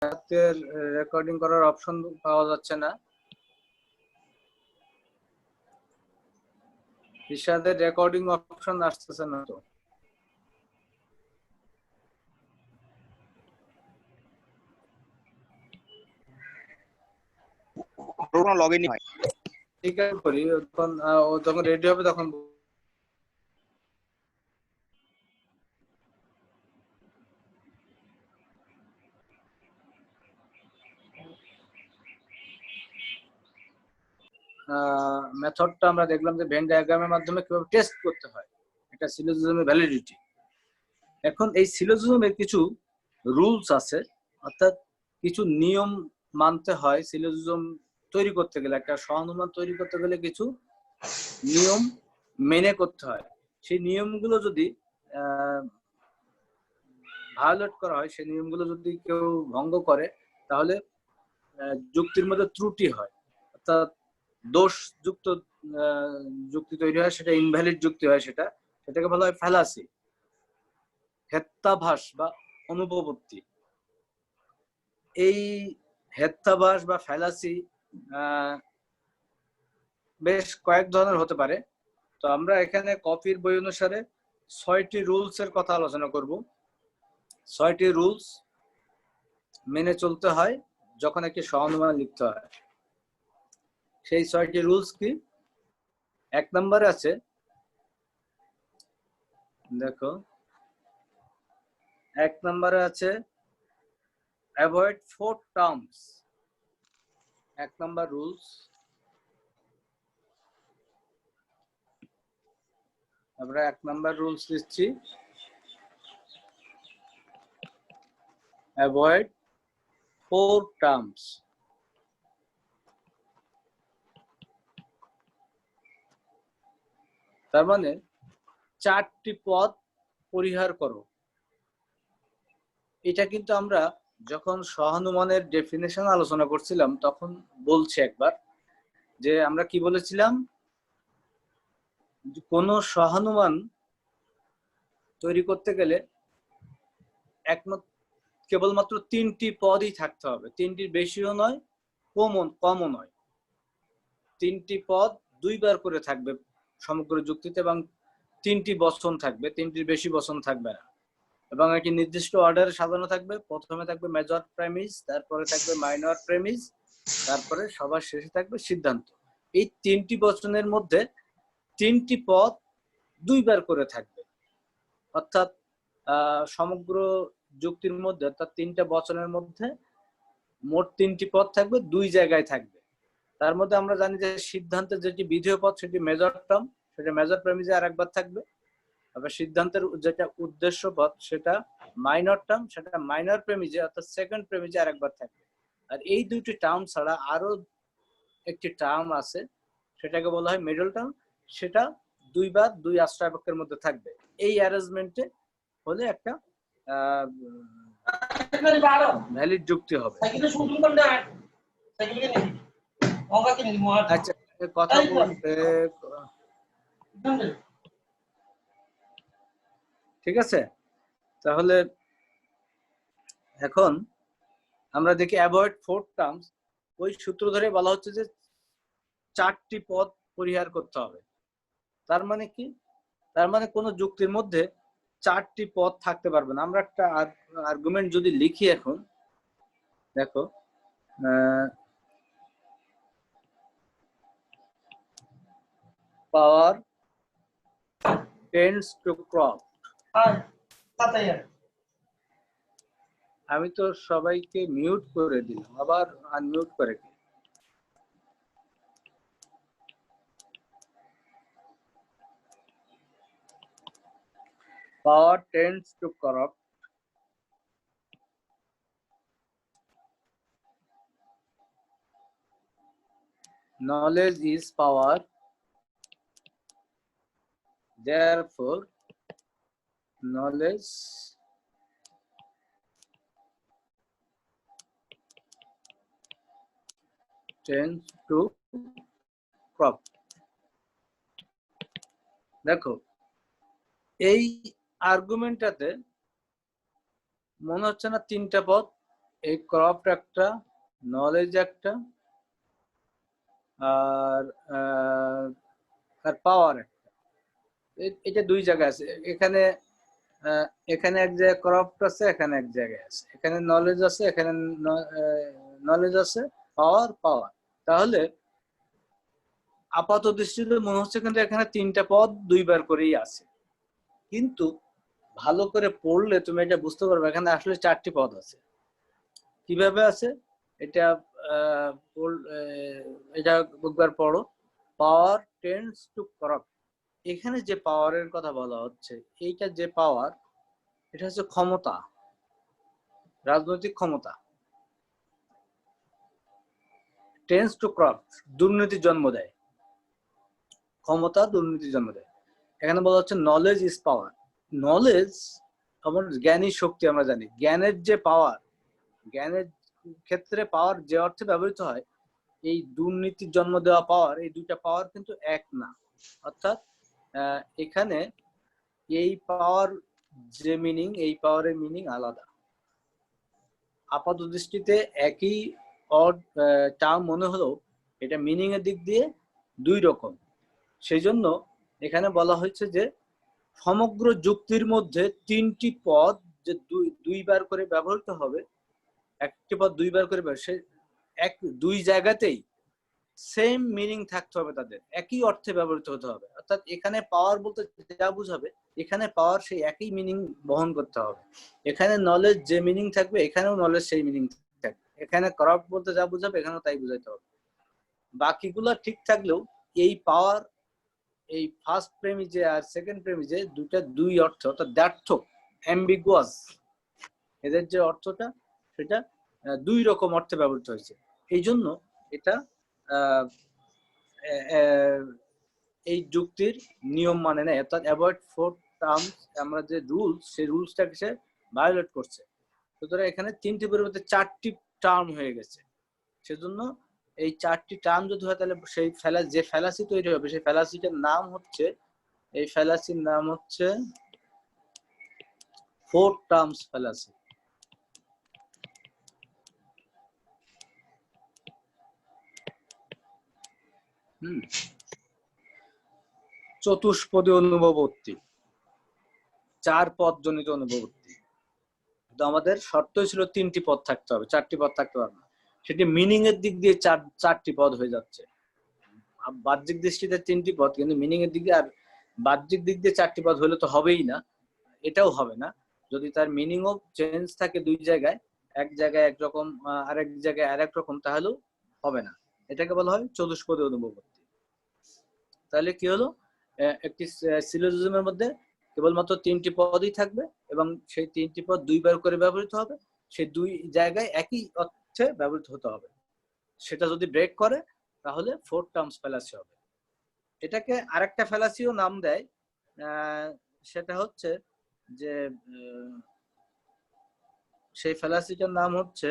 রিশাদের recording করার option পাওয়া যাচ্ছে না। রিশাদের রেকর্ডিং অপশন আসতেছে না তো। কোনো লগইনই হয়। ঠিক আছে করি, তখন ও যখন রেডি হবে তখন মেথডটা আমরা দেখলাম যে ভেন ডায়াগ্রামের মাধ্যমে কিভাবে টেস্ট করতে হয়, এটা সিলোজিজমের ভ্যালিডিটি। এখন এই সিলোজিজমের কিছু রুলস আছে, অর্থাৎ কিছু নিয়ম মানতে হয়। সিলোজিজম তৈরি করতে গেলে, একটা সহানুমান তৈরি করতে গেলে কিছু নিয়ম মেনে করতে হয়। সেই নিয়মগুলো যদি ভায়োলেট করা হয়, সেই নিয়মগুলো যদি কেউ ভঙ্গ করে, তাহলে যুক্তির মধ্যে ত্রুটি হয়, অর্থাৎ দোষযুক্ত যুক্তি তৈরি হয়, সেটা ইনভ্যালিড যুক্তি হয়, সেটাকে বলা হয় ফ্যালাসি, হেত্যাভাস বা অনুপপত্তি। এই হেত্যাভাস বা ফ্যালাসি বেশ কয়েক ধরনের হতে পারে। তো আমরা এখানে কপির বই অনুসারে 6টি রুলস এর কথা আলোচনা করব। 6টি রুলস মেনে চলতে হয় যখন একটি সহানুমান লিখতে হয়। সেই 6টি রুলস কি? 1 নম্বরে আছে, দেখো 1 নম্বরে আছে অ্যাভয়েড 4 টার্মস। 1 নম্বর রুলস, আমরা 1 নম্বর রুলস দিচ্ছি, অ্যাভয়েড 4 টার্মস। তার মানে 4টি পদ পরিহার করো। এটা কিন্তু আমরা যখন সহানুমানের ডেফিনেশন আলোচনা করছিলাম তখন বলছি একবার, যে আমরা কি বলেছিলাম, কোন সহানুমান তৈরি করতে গেলে কেবলমাত্র 3টি পদই থাকতে হবে, 3টির বেশিও নয়, কমও নয়। 3টি পদ 2বার করে থাকবে সমগ্র যুক্তিতে, এবং 3টি বচন থাকবে, 3টির বেশি বচন থাকবে না, এবং একটি নির্দিষ্ট অর্ডারে সাজানো থাকবে। প্রথমে থাকবে মেজর প্রেমিস, তারপরে থাকবে মাইনর প্রেমিস, তারপরে সবার শেষে থাকবে সিদ্ধান্ত। এই 3টি বচনের মধ্যে 3টি পদ 2বার করে থাকবে, অর্থাৎ সমগ্র যুক্তির মধ্যে, অর্থাৎ 3টা বচনের মধ্যে মোট 3টি পদ থাকবে, 2 জায়গায় থাকবে। তার মধ্যে আমরা জানি যে সিদ্ধান্তের যেটি বিধেয় পদ সেটি মেজর টার্ম, সেটা মেজর প্রেমিসে আরেকবার থাকবে। আবার সিদ্ধান্তের যেটা উদ্দেশ্য পদ সেটা মাইনর টার্ম, সেটা মাইনর প্রেমিসে অর্থাৎ সেকেন্ড প্রেমিসে আরেকবার থাকবে। আর এই দুইটি টার্ম ছাড়া আরো একটি টার্ম আছে, সেটাকে বলা হয় মিডল টার্ম, সেটা 2বার 2 আশ্রয়পক্ষের মধ্যে থাকবে। এই অ্যারেঞ্জমেন্টে হলে একটা ভ্যালিড যুক্তি হবে। আচ্ছা, কথা বলতে ঠিক আছে। তাহলে এখন আমরা দেখি অ্যাভয়েড 4 টার্মস, ওই সূত্র ধরে বলা হচ্ছে যে 4টি পদ পরিহার করতে হবে। তার মানে কি? তার মানে কোন যুক্তির মধ্যে 4টি পদ থাকতে পারবে না। আমরা একটা আর্গুমেন্ট যদি লিখি এখন, দেখো পাওয়ার টেন্ডস টু ক্রপ। আমি তো সবাইকে মিউট করে দিলাম, আবার আনমিউট করে দিই। Power tends to corrupt. Knowledge is power. Therefore, knowledge tends to corrupt. দেখো এই আর্গুমেন্টটাতে মনে হচ্ছে না 3টা পদ এই ক্রাফট একটা, নলেজ একটা, আর আর পাওয়ার একটা। এটা দুই জায়গায় আছে। এখানে এখানে এক জায়গায় ক্রাফট আছে, এখানে এক জায়গায় আছে। এখানে নলেজ আছে, এখানে নলেজ আছে, পাওয়ার। তাহলে আপাত দৃষ্টিতে মনে হচ্ছে কিন্তু এখানে তিনটা পদ দুইবার করেই আছে, কিন্তু ভালো করে পড়লে তুমি এটা বুঝতে পারবে এখানে আসলে চারটি পদ আছে। কিভাবে আছে এটা এটা একবার পড়ো। পাওয়ার টেন্ডস টু করাপ্ট। এখানে যে পাওয়ারের কথা বলা হচ্ছে, এইটা যে পাওয়ার, এটা হচ্ছে ক্ষমতা, রাজনৈতিক ক্ষমতা। টেন্ডস টু করাপ্ট, দুর্নীতি জন্ম দেয়। ক্ষমতা দুর্নীতি জন্ম দেয়। এখানে বলা হচ্ছে নলেজ ইজ পাওয়ার। নলেজ আমার জ্ঞানী শক্তি, আমরা জানি জ্ঞানের যে পাওয়ার, জ্ঞানের ক্ষেত্রে পাওয়ার যে অর্থে ব্যবহৃত হয়, এই দুর্নীতির জন্ম দেওয়া পাওয়ার, এই দুইটা পাওয়ার কিন্তু এক না। অর্থাৎ এখানে এই পাওয়ার যে মিনিং, এই পাওয়ারের মিনিং আলাদা। আপাত দৃষ্টিতে একই টার্ম মনে হলেও এটা মিনিং এর দিক দিয়ে দুই রকম। সেই জন্য এখানে বলা হয়েছে যে সমগ্র যুক্তির মধ্যে তিনটি পদ যে দুইবার করে ব্যবহৃত হবে, একটি পদ দুইবার করে সে দুই জায়গাতেই সেম মিনিং থাকতে হবে, তাদের একই অর্থে ব্যবহৃত হতে হবে। অর্থাৎ এখানে পাওয়ার বলতে যা বুঝাবে, এখানে পাওয়ার সেই একই মিনিং বহন করতে হবে। এখানে নলেজ যে মিনিং থাকবে, এখানেও নলেজ সেই মিনিং থাকবে। এখানে করাপ্ট বলতে যা বুঝাবে, এখানেও তাই বুঝাইতে হবে। বাকিগুলো ঠিক থাকলেও এই পাওয়ার, এই ফার্স্ট প্রেমিজে আর সেকেন্ড প্রেমিজে দুটা দুই অর্থ, অর্থাৎ দ্ব্যর্থক, অ্যাম্বিগুয়াস, এদের যে অর্থটা সেটা দুই রকম অর্থে ব্যবহৃত হয়েছে। এই জন্য এটা এই যুক্তির নিয়ম মানে নেয়। অর্থাৎ অ্যাভয়েড ফোর টার্মস, আমরা যে রুলস, সেই রুলসটাকে সে ভায়োলেট করছে। সুতরাং এখানে তিনটি পরিবর্তে চারটি টার্ম হয়ে গেছে। সেজন্য এই চারটি টার্ম যদি হয়, তাহলে সেই যে ফ্যালাসি তৈরি হবে, সেই ফ্যালাসিটার নাম হচ্ছে, এই ফ্যালাসির নাম হচ্ছে ফোর টার্মস ফ্যালাসি। চতুষ্পদী অনুভবর্তী, চার পদ জনিত অনুভবর্তী। তো আমাদের শর্তই ছিল তিনটি পদ থাকতে হবে, চারটি পদ থাকতে পারবে না। সেটি মিনিং এর দিক দিয়ে চারটি পদ হয়ে যাচ্ছে। বাহ্যিক দৃষ্টিতে তিনটি পদ, কিন্তু মিনিং এর দিক দিয়ে আর বাহ্যিক দিক দিয়ে চারটি পদ হলে তো হবেই না, এটাও হবে না। যদি তার মিনিংও চেঞ্জ থাকে দুই জায়গায়, এক জায়গায় একরকম আরেক জায়গায় আরেক রকম, তাহলেও হবে না। এটাকে বলা হয় চতুষ্পদী অনুভবর্তী। তাহলে কি হলো, একটি সিলোজিজমের মধ্যে কেবলমাত্র তিনটি পদই থাকবে এবং সেই তিনটি পদ দুইবার করে ব্যবহৃত হবে, সেই দুই জায়গায় একই অর্থে ব্যবহৃত হতে হবে। সেটা যদি ব্রেক করে তাহলে ফোর টার্মস ফ্যালাসি হবে। এটাকে আরেকটা ফ্যালাসিও নাম দেয়, সেটা হচ্ছে যে সেই ফ্যালাসিটার নাম হচ্ছে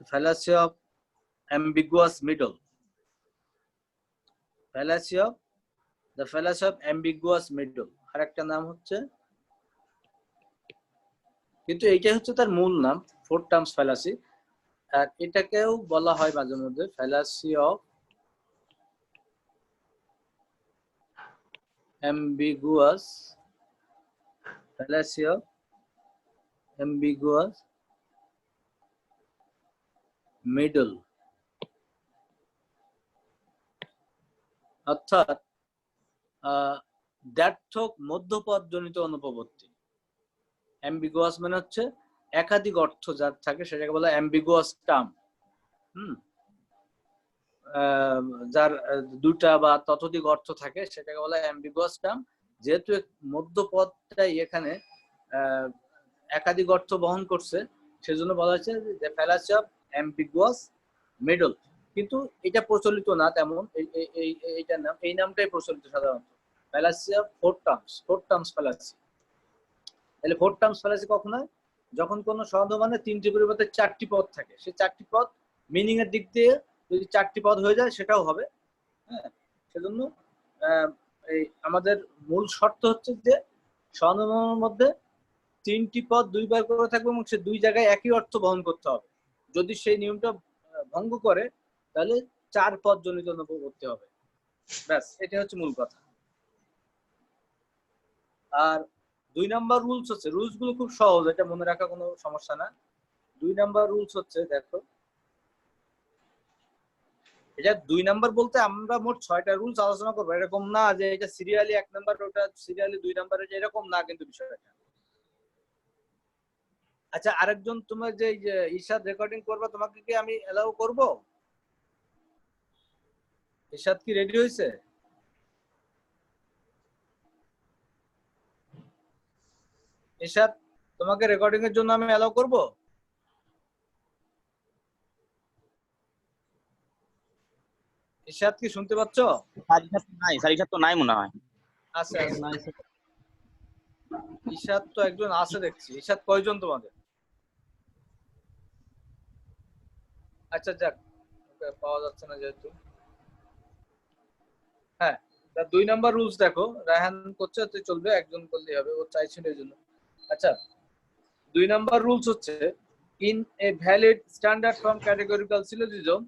fallacy of ambiguous middle. Fallacy of the fallacy of ambiguous middle আর একটা নাম হচ্ছে, কিন্তু এইটাই হচ্ছে তার মূল নাম, ফোর টার্মস ফ্যালাসি। আর এটাকেও বলা হয় মাঝে মধ্যে fallacy of ambiguous, fallacy of ambiguous middle. অর্থাৎ দ্ব্যর্থক মধ্যপদ জনিত অনুপবর্তী। অ্যাম্বিগুয়াস মানে হচ্ছে একাধিক অর্থ যার থাকে, সেটাকে বলা অ্যাম্বিগুয়াস টার্ম। যার দুটা বা ততোধিক অর্থ থাকে, সেটাকে বলা অ্যাম্বিগুয়াস টার্ম। যেহেতু মধ্যপদটাই এখানে একাধিক অর্থ বহন করছে, সেজন্য বলা হচ্ছে যে ফ্যালাসি অফ অ্যাম্বিগুয়াস মিডল। কিন্তু এটা প্রচলিত না তেমন, এইটার নাম, এই নামটাই প্রচলিত সাধারণত, fallacy of four terms, four terms fallacy. তাহলে ফোর টার্মস ফ্যালাসি কখন হয়? যখন কোনো সহধর্মানে তিনটি পরিবর্তে চারটি পদ থাকে, সেই চারটি পদ মিনিং এর দিক দিয়ে যদি চারটি পদ হয়ে যায়, সেটাও হবে। হ্যাঁ, সেজন্য এই আমাদের মূল শর্ত হচ্ছে যে সহধর্মের মধ্যে তিনটি পদ দুইবার করে থাকবে এবং সে দুই জায়গায় একই অর্থ বহন করতে হবে। যদি সেই নিয়মটা ভঙ্গ করে তাহলে 4 পদ জনিত অনুপ করতে হবে। ব্যাস, এটা হচ্ছে মূল কথা। আর 2 নাম্বার রুলস হচ্ছে, রুলস গুলো খুব সহজ, এটা মনে রাখা কোনো সমস্যা না। 2 নাম্বার রুলস হচ্ছে, দেখো এটা 2 নাম্বার বলতে আমরা মোট 6টা রুলস আলোচনা করবো, এরকম না যে এটা সিরিয়ালি 1 নাম্বার ওটা সিরিয়ালি 2 নাম্বার, এরকম না কিন্তু বিষয়টা। আচ্ছা, আরেকজন তোমার যে ইরশাদ রেকর্ডিং করবে, তোমাকে কি আমি এলাও করব? ইরশাদ কি রেডি হয়েছে? ইরশাদ, তোমাকে রেকর্ডিং এর জন্য আমি এলাও করব? ইরশাদ কি শুনতে পাচ্ছ? স্যার ইরশাদ তো নাই মনে হয়। আচ্ছা, ইরশাদ তো একজন আছে দেখছি। ইরশাদ কয়জন তোমাদের? আচ্ছা যাক, পাওয়া যাচ্ছে না যেহেতু। হ্যাঁ, 2 নাম্বার রুলস দেখো, রায়হান করছে তো চলবে, একজন করলেই হবে, ও চাইছিল এই জন্য। আচ্ছা, 2 নাম্বার রুলস হচ্ছে, in a valid standard form categorical syllogism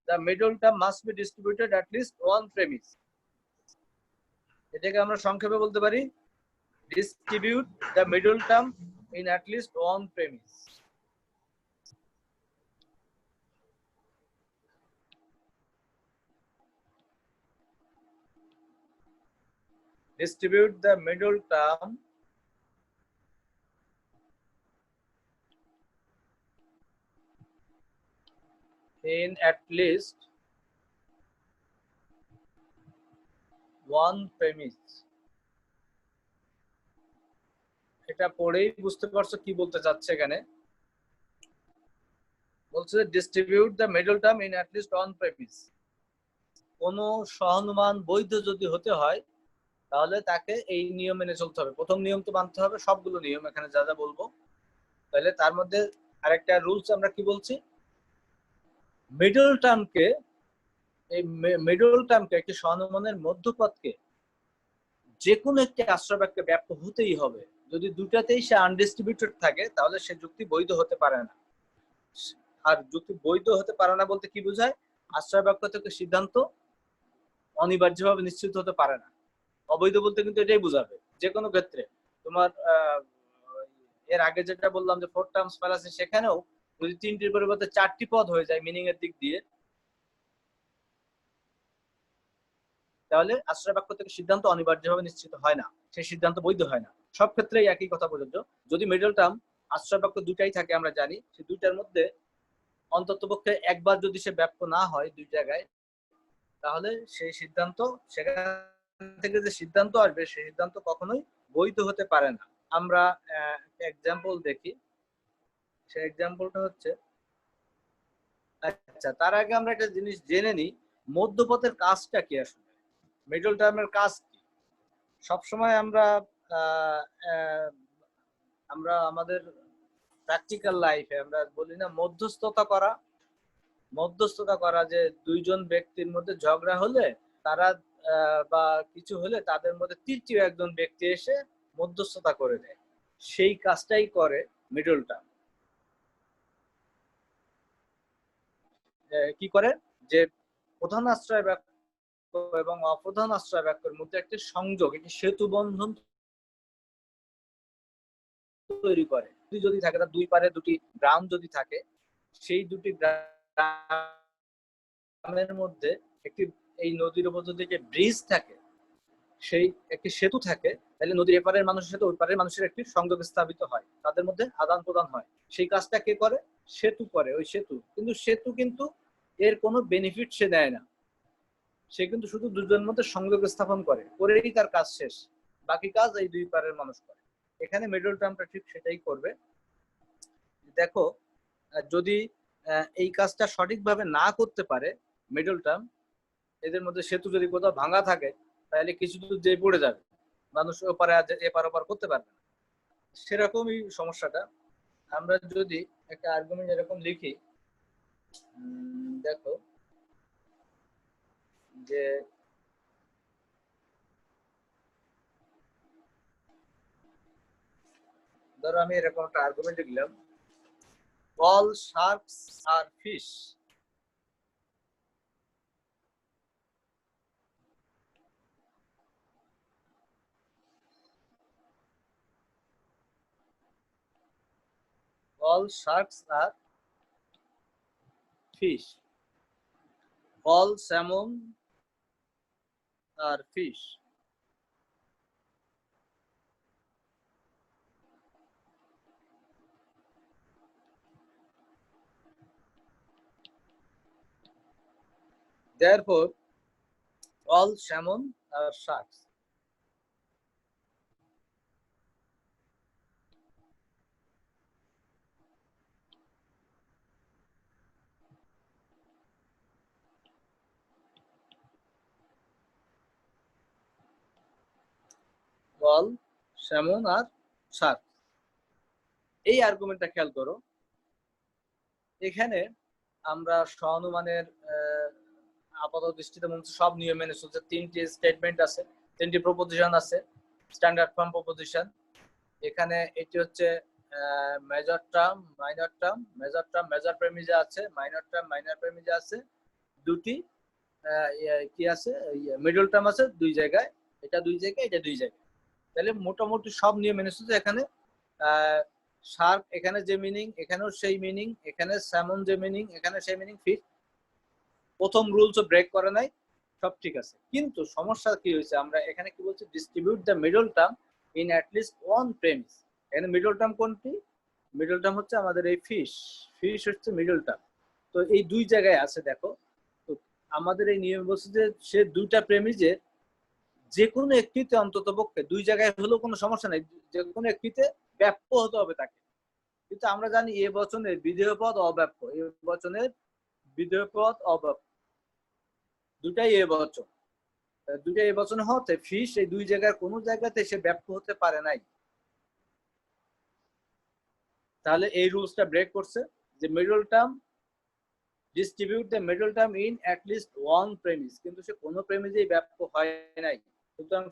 the middle term must be distributed at least one premise. এটাকে আমরা সংক্ষেপে বলতে পারি distribute the middle term in at least one premise. Distribute the middle term in at least one premise. এটা পড়েই বুঝতে পারছো কি বলতে চাচ্ছে এখানে। বলছে distribute the middle term in at list one premise. কোন সহানুমান বৈধ যদি হতে হয় তাহলে তাকে এই নিয়ম মেনে চলতে হবে। প্রথম নিয়ম তো মানতে হবে, সবগুলো নিয়ম এখানে যা যা বলবো। তাহলে তার মধ্যে আরেকটা রুলস আমরা কি বলছি, মিডল টার্মকে, এই মিডল টার্মকে, একটি সহানুমানের মধ্যপদকে যে কোনো একটি আশ্রয় বাক্যে ব্যাপ্ত হতেই হবে। যদি দুটাতেই সে আনডিস্ট্রিবিউটেড থাকে তাহলে সে যুক্তি বৈধ হতে পারে না। আর যুক্তি বৈধ হতে পারে না বলতে কি বোঝায়, আশ্রয় বাক্য থেকে সিদ্ধান্ত অনিবার্যভাবে নিশ্চিত হতে পারে না। অবৈধ বলতে কিন্তু এটাই বোঝাবে যে কোনো ক্ষেত্রে। তোমার এর আগে যেটা বললাম যে 4 টার্মস ফ্যালাসি, সেখানেও যদি 3টির পরিবর্তে 4টি পদ হয়ে যায় মিনিং এর দিক দিয়ে, তাহলে আশ্রয় বাক্য থেকে সিদ্ধান্ত অনিবার্যভাবে নিশ্চিত হয় না, সেই সিদ্ধান্ত বৈধ হয় না। সব ক্ষেত্রেই একই কথা প্রযোজ্য। যদি মিডল টার্ম আশ্রয় বাক্য দুটাই থাকে আমরা জানি, সেই দুইটার মধ্যে অন্ততপক্ষে একবার যদি সে ব্যাপ্য না হয় দুই জায়গায়, তাহলে সেই সিদ্ধান্ত, সেখান থেকে যে সিদ্ধান্ত আসবে সেই সিদ্ধান্ত কখনোই বৈধ হতে পারে না। আমরা এক্সাম্পল দেখি, সেই এক্সাম্পলটা হচ্ছে, আচ্ছা তার আগে আমরা একটা জিনিস জেনে নিই, মধ্যপথের কাজটা কি আসলে, মিডল টার্মের কাজ কি। সবসময় আমরা আমাদের প্র্যাকটিক্যাল লাইফে আমরা বলি না মধ্যস্থতা করা, মধ্যস্থতা করা, যে দুইজন ব্যক্তির মধ্যে ঝগড়া হলে তারা বা কিছু হলে তাদের মধ্যে তৃতীয় একজন ব্যক্তি এসে মধ্যস্থতা করে দেয়, সেই কাজটাই করে মিডল টার্ম। কি করে, যে প্রধান আশ্রয় বাক্য এবং অপ্রধান আশ্রয় বাক্যের মধ্যে একটি সংযোগ, একটি সেতু বন্ধন তৈরি করে। যদি থাকে, তার দুই পারে দুটি গ্রাম যদি থাকে, সেই দুটি গ্রামের মধ্যে একটি, এই নদীর উপর যদি যে ব্রিজ থাকে, সেই একটি সেতু থাকে, তাহলে নদীর এপারের মানুষের সাথে ওই পারের মানুষের একটি সংযোগ স্থাপিত হয়, তাদের মধ্যে আদান প্রদান হয়। সেই কাজটা কে করে? সেতু করে। ওই সেতু কিন্তু এর কোনো বেনিফিট সে দেয় না, সে কিন্তু শুধু দুজনের মধ্যে সংযোগ স্থাপন করেই তার কাজ শেষ। বাকি কাজ এই দুই পারের মানুষ করে। এখানে মিডল টার্মটা ঠিক সেটাই করবে। দেখো, যদি এই কাজটা সঠিকভাবে না করতে পারে মিডল টার্ম, এদের মধ্যে সেতু যদি কোথাও ভাঙা থাকে, তাহলে কিছু দূর যে পড়ে যাবে, মানুষ ওপারে এপার ওপার করতে পারবে না। সেরকমই সমস্যাটা। আমরা যদি একটা আর্গুমেন্ট এরকম লিখি, দেখো যে ধরো আমি এরকম একটা আর্গুমেন্ট লিখলাম, all sharks are fish. All sharks are fish. All salmon are fish. Therefore, all salmon are sharks. All salmon are sharks. এই আর্গুমেন্টটা খেয়াল করো, এখানে আমরা সহানুমানের আপাতত দৃষ্টিতে মনে হচ্ছে সব নিয়ম মেনে চলছে। তিনটি স্টেটমেন্ট আছে, তিনটি প্রপোজিশন আছে, স্ট্যান্ডার্ড ফর্ম প্রপোজিশন। এখানে এটি হচ্ছে major term, minor term, major term major প্রেমিজে আছে, মাইনর টার্ম মাইনর প্রেমিজে আছে, দুটি কি আছে মিডল টার্ম আছে দুই জায়গায়, এটা দুই জায়গায়, এটা দুই জায়গায়। তাহলে মোটামুটি সব নিয়ম মেনে চলছে। এখানে শার্ক এখানে যে মিনিং, এখানেও সেই মিনিং, এখানে স্যামন যে মিনিং, এখানে সেই মিনিং, ফিশ প্রথম রুলস ব্রেক করে নাই, সব ঠিক আছে। কিন্তু সমস্যা কি হয়েছে, আমরা এখানে কি বলছি, distribute the middle term in at list one premise. এখানে মিডল টার্ম কোনটি? মিডল টার্ম হচ্ছে আমাদের এই ফিশ, ফিশ হচ্ছে মিডল টার্ম। তো এই দুই জায়গায় আছে দেখো। তো আমাদের এই নিয়ম বলছে যে সে দুইটা প্রেমিজে যে কোনো একটিতে অন্তত পক্ষে দুই জায়গায় হলেও কোনো সমস্যা নেই, যে কোনো একটিতে ব্যাপ্য হতে হবে তাকে। কিন্তু আমরা জানি এ বচনের বিধেয় পদ অব্যাপ্য, এ বচনের বিধেয় পদ অব্যাপ্য, দুটাই এ বচন, দুটাই এ বচন হতে ফিশ এই দুই জায়গার কোনো জায়গাতে সে ব্যাপ্য হতে পারে নাই। তাহলে এই রুলসটা ব্রেক করছে যে middle term distribute the middle term in at list one premise, কিন্তু সে কোনো প্রেমিসেই ব্যাপ্য হয় নাই। সুতরাং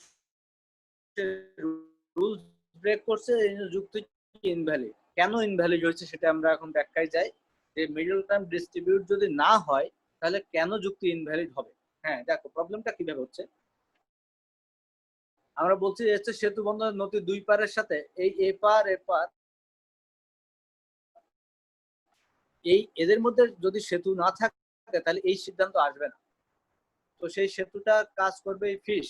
রুলস ব্রেক করছে, যুক্তি ইনভ্যালিড। কেন ইনভ্যালিড হয়েছে সেটা আমরা এখন ব্যাখ্যায় যাই, যে মিডল টার্ম ডিস্ট্রিবিউট যদি না হয় তাহলে কেন যুক্তি ইনভ্যালিড হবে। হ্যাঁ দেখো প্রবলেমটা কিভাবে হচ্ছে, আমরা বলছি হচ্ছে সেতু বন্ধনের নদীর দুই পারের সাথে এই এপার এপার, এই এদের মধ্যে যদি সেতু না থাকে তাহলে এই সিদ্ধান্ত আসবে না। তো সেই সেতুটা কাজ করবে এই ফিশ।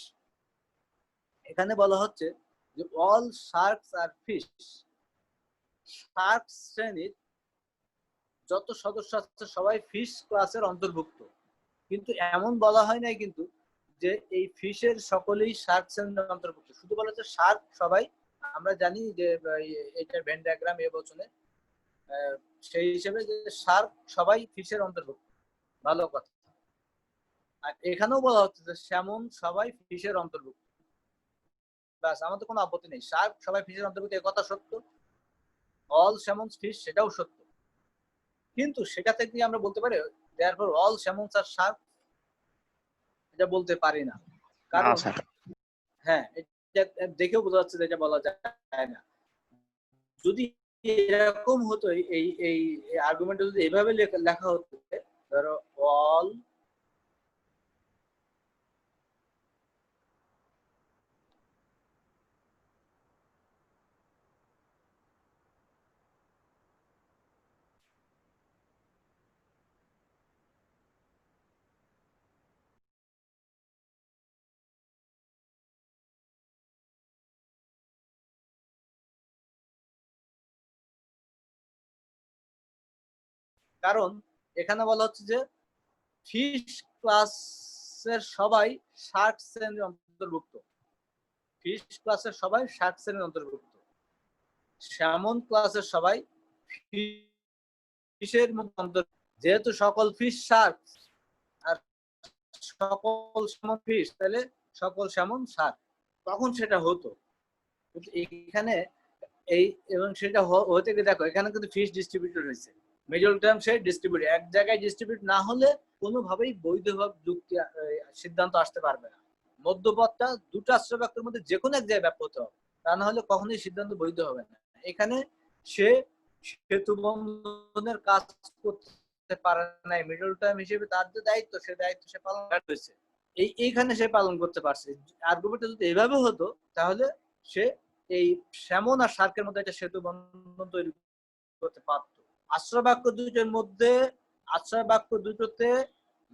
এখানে বলা হচ্ছে যে all sharks are fish, Shark শ্রেণীর যত সদস্য আছে সবাই ফিশ ক্লাসের অন্তর্ভুক্ত। কিন্তু এমন বলা হয় নাই কিন্তু যে এই ফিশের সকলেই শার্ক শ্রেণীর অন্তর্ভুক্ত, শুধু বলা হচ্ছে শার্ক সবাই। আমরা জানি যে এটার ভেন ডায়াগ্রাম এ বচনে, সেই হিসেবে যে শার্ক সবাই ফিশের অন্তর্ভুক্ত, ভালো কথা। আর এখানেও বলা হচ্ছে যে স্যামন সবাই ফিশের অন্তর্ভুক্ত, ব্যাস আমাদের কোনো আপত্তি নেই। শার্ক সবাই ফিশের অন্তর্ভুক্ত, এ কথা সত্য। অল স্যামন ফিশ, সেটাও সত্য। কিন্তু সেটা থেকে আমরা বলতে পারি therefore all salmons are shark, এটা বলতে পারি না। কারণ হ্যাঁ এটা দেখেও বোঝা যাচ্ছে যে এটা বলা যায় না। যদি এরকম হতো, এই এই আর্গুমেন্টটা যদি এভাবে লেখা হতো, ধরো অল কারণ এখানে বলা হচ্ছে যে ফিশ ক্লাসের সবাই শার্ক শ্রেণীর অন্তর্ভুক্ত, ফিশ ক্লাসের সবাই শার্ক শ্রেণীর অন্তর্ভুক্ত, স্যামন ক্লাসের সবাই ফিশের মধ্যে অন্তর্ভুক্ত। যেহেতু সকল ফিশ শার্ক আর সকল স্যামন ফিশ, তাহলে সকল স্যামন শার্ক, তখন সেটা হতো। কিন্তু এখানে এই এবং সেটা হতে গিয়ে দেখো এখানে কিন্তু ফিশ ডিস্ট্রিবিউটেড হয়েছে, মিডল টার্ম সে ডিস্ট্রিবিউট, এক জায়গায় ডিস্ট্রিবিউট না হলে কোনোভাবেই বৈধভাবে যুক্তি সিদ্ধান্ত আসতে পারবে না। মধ্যপথটা দুটো আশ্রয় বাক্যের মধ্যে যে কোনো এক জায়গায় ব্যাপ্ত হতে হবে, তা না হলে কখনোই সিদ্ধান্ত বৈধ হবে না। এখানে সে সেতু বন্ধনের কাজ করতে পারে নাই, মিডল টার্ম হিসেবে তার যে দায়িত্ব সে দায়িত্ব সে পালন করেছে, এইখানে সে পালন করতে পারছে। আর্গুমেন্টটা যদি এভাবে হতো তাহলে সে এই স্যামন আর শার্কের মধ্যে একটা সেতু বন্ধন তৈরি করতে পারতো। আশ্রয় বাক্য দুইটার মধ্যে, আশ্রয় বাক্য দুটোতে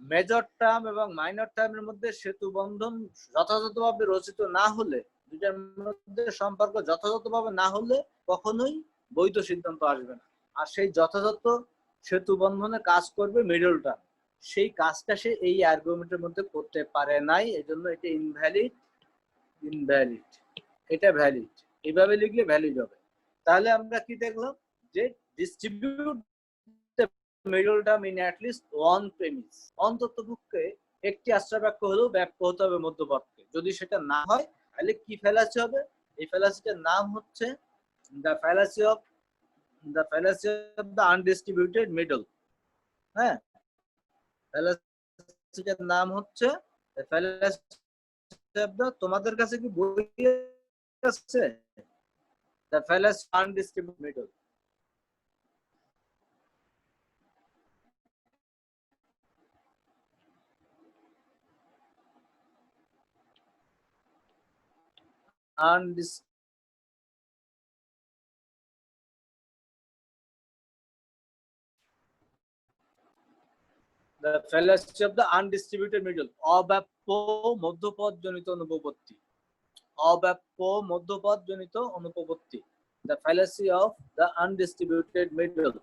মেজর টার্ম এবং মাইনর টার্মের মধ্যে সেতু বন্ধন যথাযথভাবে রচিত না হলে, দুইটার মধ্যে সম্পর্ক যথাযথভাবে না হলে কখনোই বৈধ সিদ্ধান্ত আসবে না। আর সেই যথাযথ সেতু বন্ধনে কাজ করবে মিডল টার্ম, সেই কাজটা সে এই আর্গুমেন্টের মধ্যে করতে পারে নাই, এজন্য এটা ইনভ্যালিড। ইনভ্যালিড, এটা ভ্যালিড, এইভাবে লিখলে ভ্যালিড হবে। তাহলে আমরা কি দেখলাম যে distribute middle term in at list one premise, অন্ততপক্ষে একটি আশ্রয় বাক্য হলেও ব্যাপ্য হতে হবে মধ্যপদকে। যদি সেটা না হয় তাহলে কি ফ্যালাসি হবে? এই ফ্যালাসিটার নাম হচ্ছে the fallacy of the undistributed middle. হ্যাঁ, ফ্যালাসিটার নাম হচ্ছে দ্য ফ্যালাসি অফ দ্য, তোমাদের কাছে কি বই আছে? The fallacy undistributed middle. The fallacy of the undistributed middle, অব্যাপ্য মধ্যপদ জনিত অনুপপত্তি, অব্যাপ্য মধ্যপদ জনিত অনুপপত্তি, the fallacy of the undistributed middle।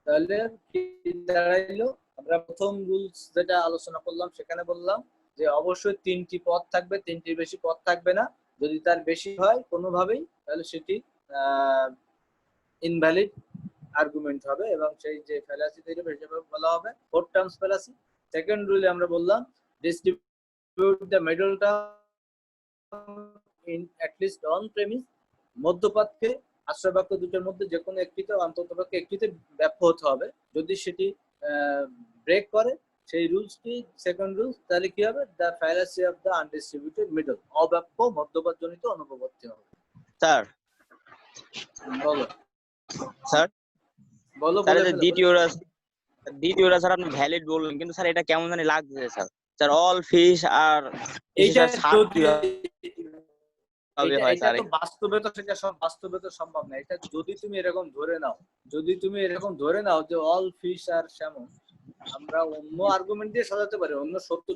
তাহলে কি দাঁড়াইলো? আমরা প্রথম রুলস যেটা আলোচনা করলাম সেখানে বললাম যে অবশ্যই তিনটি পদ থাকবে, তিনটির বেশি পদ থাকবে না। যদি তার বেশি হয় কোনোভাবেই তাহলে সেটি ইনভ্যালিড আর্গুমেন্ট হবে এবং সেই যে ফ্যালাসি তৈরি হবে সেটাকে বলা হবে ফোর টার্মস ফ্যালাসি। সেকেন্ড রুলে আমরা বললাম distribute the middle term in at least on premise, মধ্যপদকে আশ্রয় বাক্য দুটোর মধ্যে যে কোনো একটিতে অন্ততপক্ষে একটিতে ব্যাপ্য হতে হবে। যদি সেটি ব্রেক করে সেই রুলসটি, সেকেন্ড রুলস, তাহলে কি হবে? The fallacy of the undistributed middle, অব্যাপ্য মধ্যপদ জনিত অনুপপত্তি হবে। স্যার বলো স্যার বলো স্যার বলে যে ফেলো, দ্বিতীয়টা স্যার আপনি ভ্যালিড বললেন, কিন্তু স্যার এটা কেমন জানি লাগছে স্যার। স্যার অল ফিশ আর এইটা যদি হবে এটা হয় এটা স্যার। তো বাস্তবে তো সেটা বাস্তবে তো সম্ভব না। এটা যদি তুমি এরকম ধরে নাও, যদি তুমি এরকম ধরে নাও যে অল ফিশ আর স্যামন, আমরা অন্য আর্গুমেন্ট দিয়ে সাজাতে পারি, অন্য সত্য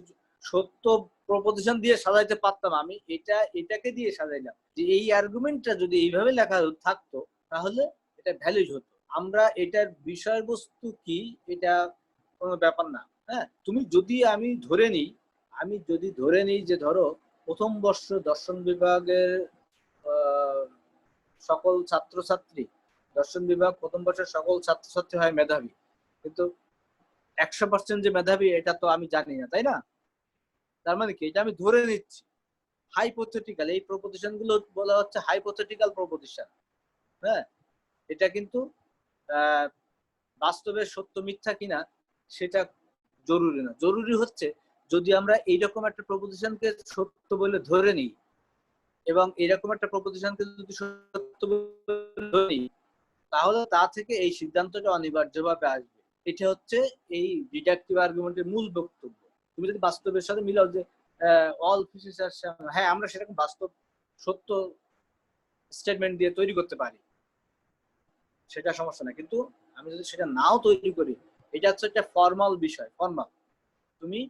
সত্য প্রপোজিশন দিয়ে সাজাইতে পারতাম। আমি এটাকে দিয়ে সাজাইলাম যে এই আর্গুমেন্টটা যদি এইভাবে লেখা থাকতো তাহলে এটা ভ্যালিড হতো। আমরা এটার বিষয়বস্তু কি এটা কোনো ব্যাপার না। হ্যাঁ, তুমি যদি আমি যদি ধরে নিই যে ধরো প্রথম বর্ষ দর্শন বিভাগের সকল ছাত্রছাত্রী, দর্শন বিভাগ প্রথম বর্ষের সকল ছাত্রছাত্রী হয় মেধাবী, কিন্তু 100% যে মেধাবী এটা তো আমি জানি না, তাই না? তার মানে কি? এটা আমি ধরে নিচ্ছি, হাইপোথেটিক্যাল। এই প্রপোজিশন গুলো বলা হচ্ছে হাইপোথেটিক্যাল প্রপোজিশন। হ্যাঁ, এটা কিন্তু বাস্তবে সত্য মিথ্যা কিনা সেটা জরুরি না। জরুরি হচ্ছে যদি আমরা এইরকম একটা প্রপোজিশনকে সত্য বলে ধরে নিই এবং এরকম একটা প্রপোজিশনকে যদি সত্য বলে ধরে নিই তাহলে তা থেকে এই সিদ্ধান্তটা অনিবার্যভাবে আসবে। এটা হচ্ছে এই ডিডাকটিভ আর্গুমেন্টের মূল বক্তব্য। তুমি যদি বাস্তবের সাথে মিলাও যে অল ফিশিস আর, হ্যাঁ আমরা সেরকম বাস্তব সত্য স্টেটমেন্ট দিয়ে তৈরি করতে পারি, সেটা সমস্যা না। কিন্তু আমি যদি সেটা নাও তৈরি করি, এটা হচ্ছে একটা ফর্মাল বিষয়, ফর্মাল। তুমি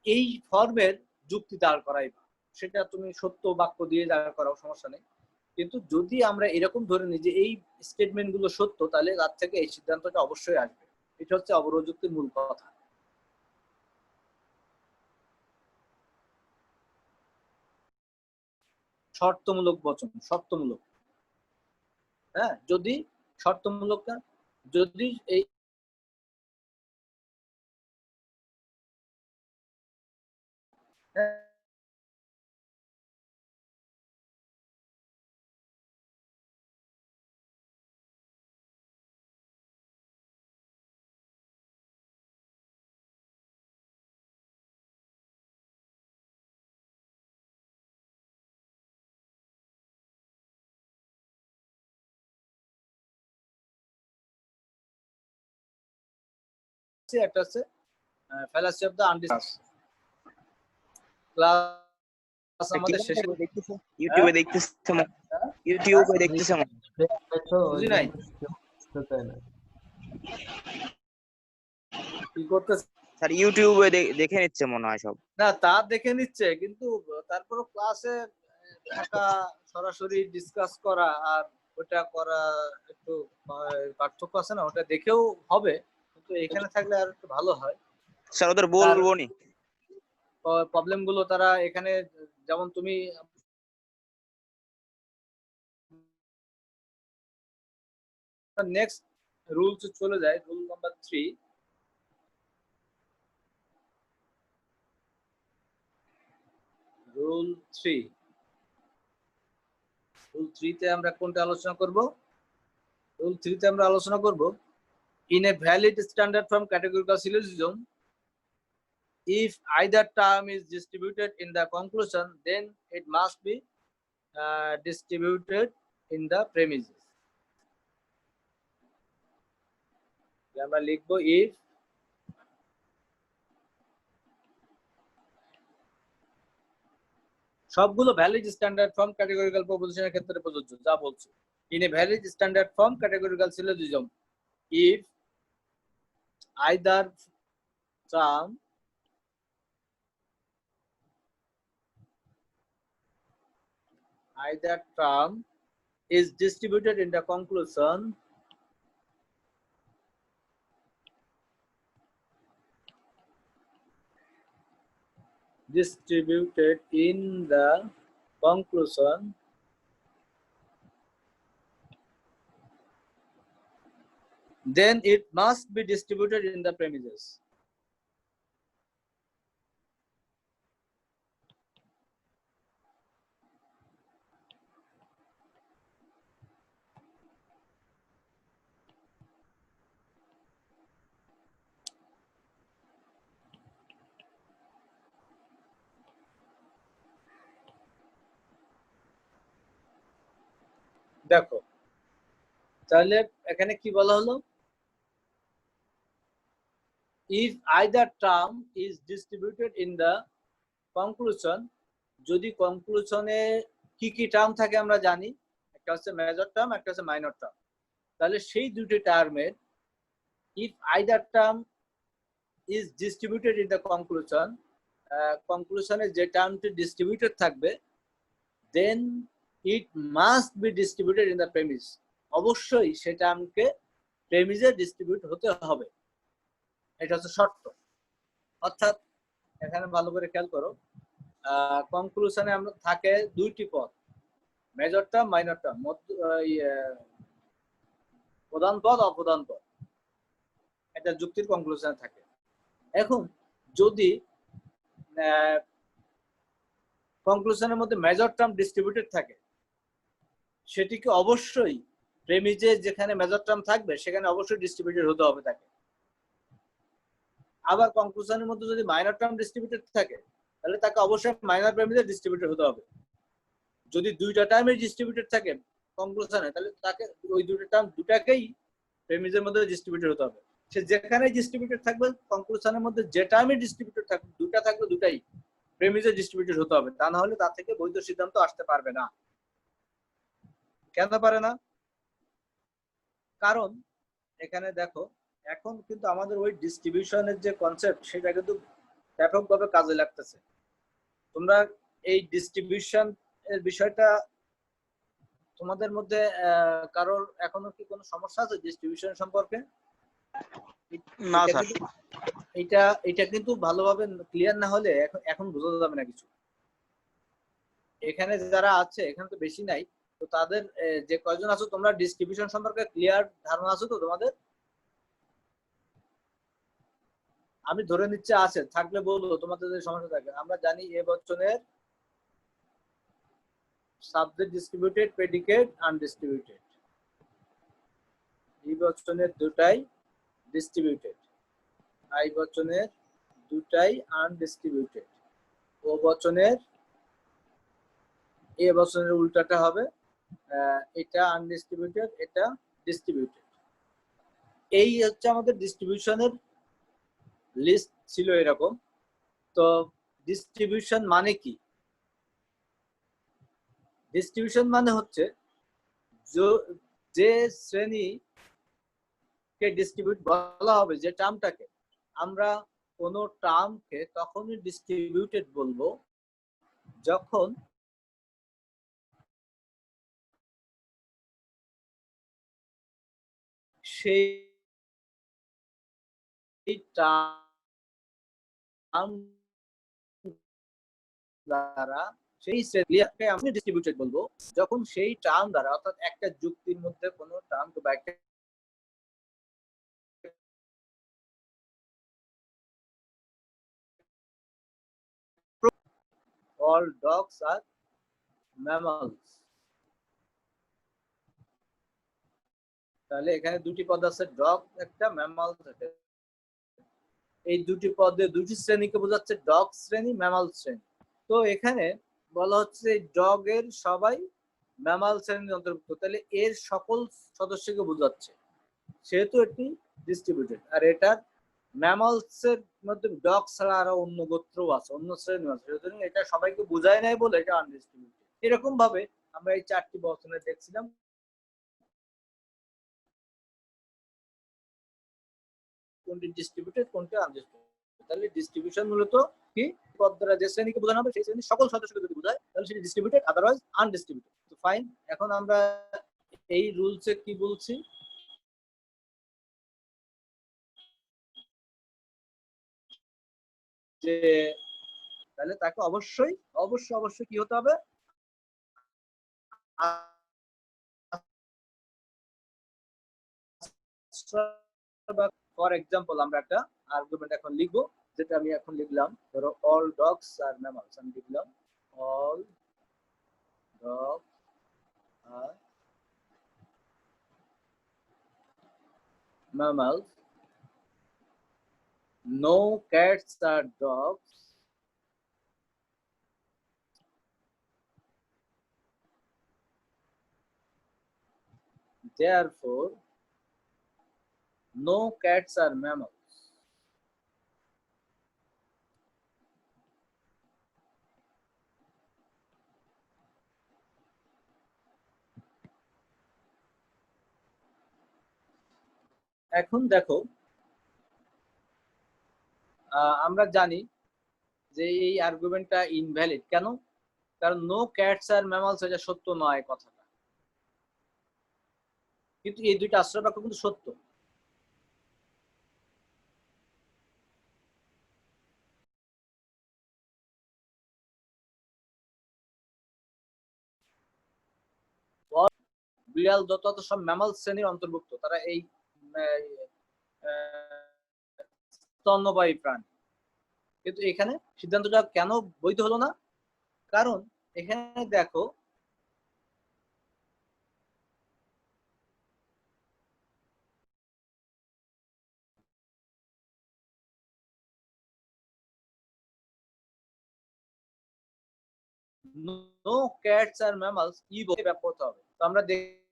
এই ফর্মের যুক্তি দাঁড় করাইবা, সেটা তুমি সত্য বাক্য দিয়ে দাঁড় করাও, সমস্যা নেই। কিন্তু যদি আমরা এরকম ধরে নিই যে এই স্টেটমেন্ট গুলো সত্য, তাহলে তার থেকে এই সিদ্ধান্তটা অবশ্যই আসবে। এটা হচ্ছে অবরোধ যুক্তির মূল কথা। শর্তমূলক বচন, শর্তমূলক। হ্যাঁ, যদি শর্তমূলকটা যদি এই একটা হচ্ছে ফ্যালাসি অফ দ্য আনডিস ক্লাস আমাদের শেষে ইউটিউবে দেখতেছে ইউটিউবে দেখতেছে বুঝি নাই কি করতেছে স্যার ইউটিউবে দেখে নিচ্ছে মনে হয় সব। না তা দেখে নিচ্ছে, কিন্তু তারপরও ক্লাসে থাকা, সরাসরি ডিসকাস করা আর ওটা করা একটু পার্থক্য আছে না, ওটা দেখেও হবে, কিন্তু এখানে থাকলে আর একটু ভালো হয়। স্যার ওদের বলবো নি প্রবলেম গুলো তারা এখানে, যেমন তুমি নেক্সট রুলস চলে যায়, রুল নাম্বার 3। রুল 3 তে আমরা কোনটা আলোচনা করব? রুল 3 তে আমরা আলোচনা করব in a valid standard from categorical syllogism, if either term is distributed in the conclusion, then it must be distributed in the premises. আমরা লিখব if সবগুলো ভ্যালিড স্ট্যান্ডার্ড ফর্ম ক্যাটেগরিক্যাল প্রপোজিশনের ক্ষেত্রে প্রযোজ্য, যা বলছে in a valid standard form categorical syllogism, if either term is distributed in the conclusion, then it must be distributed in the premises. দেখো তাহলে এখানে কি বলা হলো, if either term is distributed in the conclusion, যদি কনক্লুশনে কি কি term থাকে আমরা জানি, একটা হচ্ছে মেজর টার্ম, একটা হচ্ছে মাইনর টার্ম, তাহলে সেই দুটি টার্মের if either term is distributed in the conclusion, কনক্লুশনে যে টার্মটি ডিস্ট্রিবিউটেড থাকবে, then it must be distributed in the premise, অবশ্যই সেই টার্মকে প্রেমিসে ডিস্ট্রিবিউট হতে হবে, এটা হচ্ছে শর্ত। অর্থাৎ এখানে ভালো করে খেয়াল করো, কনক্লুশনে আমরা থাকে দুইটি পদ, মেজর টার্ম, মাইনর টার্ম, প্রধান পদ, অপ্রধান পদ, এটা যুক্তির কনক্লুশনে থাকে। এখন যদি কনক্লুশনের মধ্যে মেজর টার্ম ডিস্ট্রিবিউটেড থাকে, সেটিকে অবশ্যই প্রেমিজে যেখানে মেজর টার্ম থাকবে সেখানে অবশ্যই ডিস্ট্রিবিউটেড হতে হবে তাকে। আবার কনক্লুশনের মধ্যে যদি মাইনর টার্ম ডিস্ট্রিবিউটেড থাকে, তাহলে তাকে অবশ্যই মাইনর প্রেমিজে ডিস্ট্রিবিউটেড হতে হবে। যদি দুইটা টার্মে ডিস্ট্রিবিউটেড থাকে কনক্লুশনে, তাহলে তাকে ওই দুটো টার্ম দুটাকেই প্রেমিজের মধ্যে ডিস্ট্রিবিউটেড হতে হবে। সে যেখানে ডিস্ট্রিবিউটেড থাকবে, কনক্লুশনের মধ্যে যে টার্মে ডিস্ট্রিবিউটেড থাকবে, দুটা থাকবে দুটাই প্রেমিজে ডিস্ট্রিবিউটেড হতে হবে, তা না হলে তার থেকে বৈধ সিদ্ধান্ত আসতে পারবে না। কেন পারে না? কারণ এখানে দেখো, এখন কিন্তু আমাদের ওই ডিস্ট্রিবিউশনের যে কনসেপ্ট, সেটা কিন্তু ব্যাপকভাবে কাজে লাগতেছে। তোমরা এই ডিস্ট্রিবিউশন এর বিষয়টা তোমাদের মধ্যে কারোর এখনো কি কোনো সমস্যা আছে ডিস্ট্রিবিউশন সম্পর্কে? না স্যার, এটা কিন্তু ভালোভাবে ক্লিয়ার না হলে এখন বোঝা যাবে না কিছু। এখানে যারা আছে, এখানে তো বেশি নাই, তো তাদের যে কয়জন আছো তোমরা ডিস্ট্রিবিউশন সম্পর্কে ক্লিয়ার ধারণা আছে তো তোমাদের? আমি ধরে নিচ্ছে আছে, থাকলে বলবো তোমাদের যদি সমস্যা থাকে। আমরা জানি এ বচনের সাবজেক্ট ডিস্ট্রিবিউটেড, প্রেডিকেট আনডিস্ট্রিবিউটেড। এই বচনের দুটাই ডিস্ট্রিবিউটেড, আই বচনের দুটাই আনডিস্ট্রিবিউটেড। ও বচনের এ বচনের উল্টাটা হবে, এটা আনডিস্ট্রিবিউটেড, এটা ডিস্ট্রিবিউটেড। এই হচ্ছে আমাদের ডিস্ট্রিবিউশনের লিস্ট ছিল এরকম। তো ডিস্ট্রিবিউশন মানে কি? ডিস্ট্রিবিউশন মানে হচ্ছে যে শ্রেণীকে ডিস্ট্রিবিউট বলা হবে, যে টার্মটাকে, আমরা কোনো টার্মকে তখনই ডিস্ট্রিবিউটেড বলবো যখন সেই টার্ম দ্বারা সেই শ্রেণীকে আমি ডিস্ট্রিবিউটেড বলবো যখন সেই টার্ম দ্বারা, অর্থাৎ একটা যুক্তির মধ্যে কোনো টার্ম বা একটা all dogs are mammals। তাহলে এখানে দুটি পদ আছে, ডগ একটা, ম্যামাল একটা। এই দুটি পদে দুটি শ্রেণীকে বোঝাচ্ছে, ডগ শ্রেণী, ম্যামাল শ্রেণী। তো এখানে বলা হচ্ছে ডগ এর সবাই ম্যামাল শ্রেণীর অন্তর্ভুক্ত, তাহলে এর সকল সদস্যকে বোঝাচ্ছে, সেহেতু এটি ডিস্ট্রিবিউটেড। আর এটার ম্যামালস এর মধ্যে ডগ ছাড়া আরো অন্য গোত্রও আছে, অন্য শ্রেণী আছে, সুতরাং এটা সবাইকে বোঝায় নাই বলে এটা আনডিস্ট্রিবিউটেড। এরকম ভাবে আমরা এই চারটি বচনে দেখছিলাম কোনটি ডিস্ট্রিবিউটেড, কোনটি আনডিস্ট্রিবিউটেড। তাহলে ডিস্ট্রিবিউশন মূলত কি, পদ দ্বারা যে শ্রেণীকে বোঝানো হবে সেই শ্রেণীর সকল সদস্যকে যদি বোঝায় তাহলে সেটি ডিস্ট্রিবিউটেড, আদারওয়াইজ আনডিস্ট্রিবিউটেড। তো ফাইন, এখন আমরা এই রুলসে কি বলছি, যে তাহলে তাকে অবশ্যই অবশ্যই অবশ্যই কি হতে হবে, ফর এক্সাম্পল আমরা একটা আর্গুমেন্ট এখন লিখবো, যেটা আমি এখন লিখলাম, ধরো অল ডগস আর ম্যামালস, আমি লিখলাম all dog R mammals, no cats are dogs, therefore no cats are mammals। এখন দেখো, আমরা জানি যে এই আর্গুমেন্টটা ইনভ্যালিড কেন, কারণ নো ক্যাটস আর ম্যামালস এটা সত্য নয় কথাটা, কিন্তু এই দুইটা আশ্রয় বাক্য কিন্তু সত্য। বিড়াল যত সব ম্যামাল শ্রেণীর অন্তর্ভুক্ত, তারা এই স্তন্যপায়ী প্রাণী, কিন্তু এখানে সিদ্ধান্তটা কেন বৈধ হলো না, কারণ এখানে দেখো নো ক্যাটস আর ম্যামালস ই বলে ব্যাখ্যা হতে হবে। তো আমরা দেখি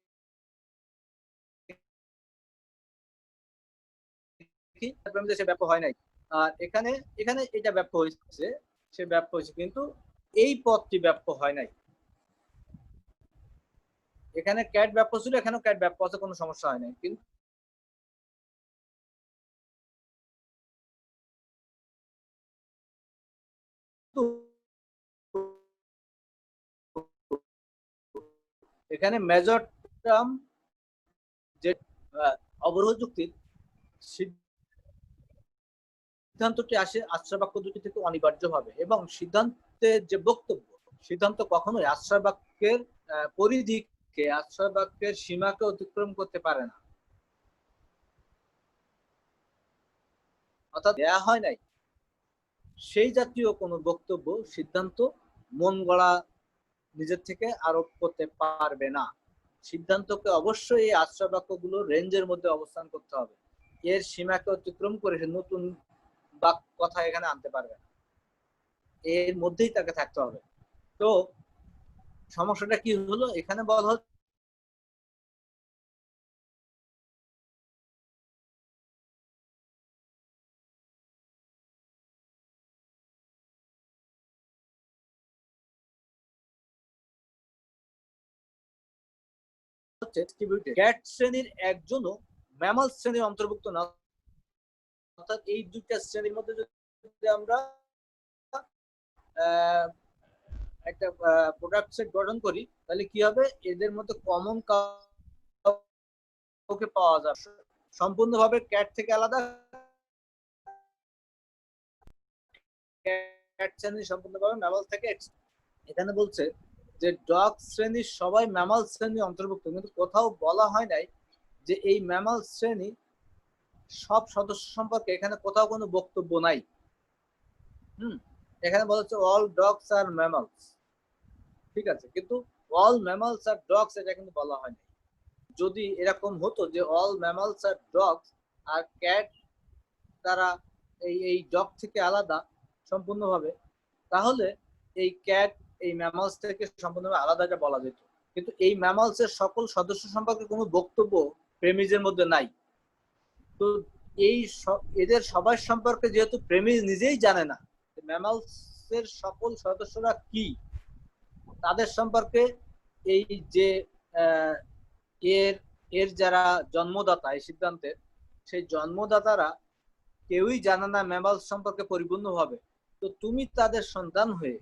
সে ব্যাখ্যা হয় নাই, আর এখানে এখানে এটা ব্যাখ্যা হয়েছে, সে ব্যাখ্যা হয়েছে, কিন্তু এই পদটি ব্যাখ্যা হয় নাই। এখানে ক্যাট ব্যাখ্যা ছিল, এখানেও ক্যাট ব্যাখ্যা আছে, কোনো সমস্যা হয় নাই, কিন্তু এখানে মেজর টার্ম যে অবরোধ যুক্তির সিদ্ধান্তটি আসে আশ্রয় বাক্য দুটি থেকে অনিবার্যভাবে, এবং সিদ্ধান্তের যে বক্তব্য, সিদ্ধান্ত কখনোই আশ্রয় বাক্যের পরিধিকে, আশ্রয় বাক্যের সীমাকে অতিক্রম করতে পারে না, অর্থাৎ দেয়া হয় নাই সেই জাতীয় কোনো বক্তব্য, সিদ্ধান্ত মন গড়া নিজের থেকে আরোপ করতে পারবে না। সিদ্ধান্তকে অবশ্যই এই আশ্রয় বাক্যগুলো রেঞ্জের মধ্যে অবস্থান করতে হবে, এর সীমাকে অতিক্রম করে সে নতুন কথা এখানে আনতে পারবে না, এর মধ্যেই তাকে থাকতে হবে। তো সমস্যাটা কি হলো, এখানে বলা হচ্ছে হচ্ছে ডিস্ট্রিবিউটেড। ক্যাট শ্রেণীর একজনও ম্যামাল শ্রেণীর অন্তর্ভুক্ত না, অর্থাৎ এই দুইটা শ্রেণীর মধ্যে যদি আমরা একটা প্রোডাক্ট সেট গঠন করি তাহলে কি হবে, এদের মধ্যে কমন কাউকে পাওয়া যাবে সম্পূর্ণভাবে ক্যাট থেকে আলাদা, ক্যাট শ্রেণী সম্পূর্ণভাবে ম্যামাল থেকে। এখানে বলছে যে ডগ শ্রেণীর সবাই ম্যামাল শ্রেণী অন্তর্ভুক্ত, কিন্তু কোথাও বলা হয় নাই যে এই ম্যামাল শ্রেণী সব সদস্য সম্পর্কে এখানে কোথাও কোনো বক্তব্য নাই। এখানে বলা হচ্ছে অল ডগস আর ম্যামালস, ঠিক আছে, কিন্তু অল ম্যামালস আর ডগস এটা কিন্তু বলা হয় নাই। যদি এরকম হতো যে all mammals R dogs are cat তারা এই ডগ থেকে আলাদা সম্পূর্ণভাবে, তাহলে এই ক্যাট এই ম্যামালস থেকে সম্পূর্ণভাবে আলাদা এটা বলা যেত। কিন্তু এই ম্যামালসের সকল সদস্য সম্পর্কে কোনো বক্তব্য প্রেমিজের মধ্যে নাই। তো এই এদের সবার সম্পর্কে যেহেতু প্রেমিজ নিজেই জানে না ম্যামালসের সকল সদস্যরা কি, তাদের সম্পর্কে এই যে এর যারা জন্মদাতা এই সিদ্ধান্তের, সেই জন্মদাতারা কেউই জানে না ম্যামালস সম্পর্কে পরিপূর্ণভাবে। তো তুমি তাদের সন্তান হয়ে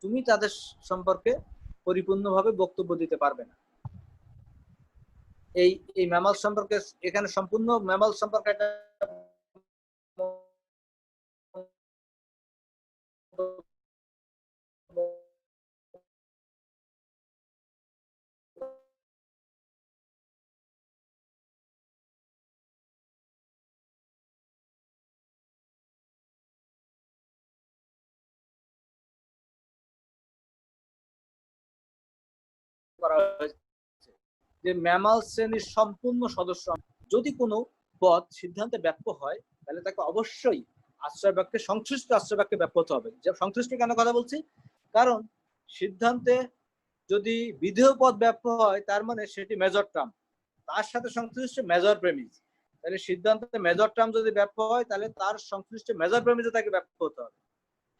তুমি তাদের সম্পর্কে পরিপূর্ণভাবে বক্তব্য দিতে পারবে না। এই ম্যামাল সম্পর্কে এখানে সম্পূর্ণ ম্যামাল সম্পর্কে একটা করা হয়েছে যে ম্যামাল শ্রেণীর সম্পূর্ণ সদস্য যদি কোনো পদ সিদ্ধান্তে ব্যাপ্য হয় তাহলে তাকে অবশ্যই আশ্রয় বাক্যে সংশ্লিষ্ট আশ্রয় বাক্যে ব্যাপ্য হতে হবে। যে সংশ্লিষ্ট কেন কথা বলছি, কারণ সিদ্ধান্তে যদি বিধেয় পদ ব্যাপ্য হয় তার মানে সেটি মেজর টার্ম, তার সাথে সংশ্লিষ্ট মেজর প্রেমিজ। তাহলে সিদ্ধান্তে মেজর টার্ম যদি ব্যাপ্য হয় তাহলে তার সংশ্লিষ্ট মেজর প্রেমিজে তাকে ব্যাপ্য হতে হবে।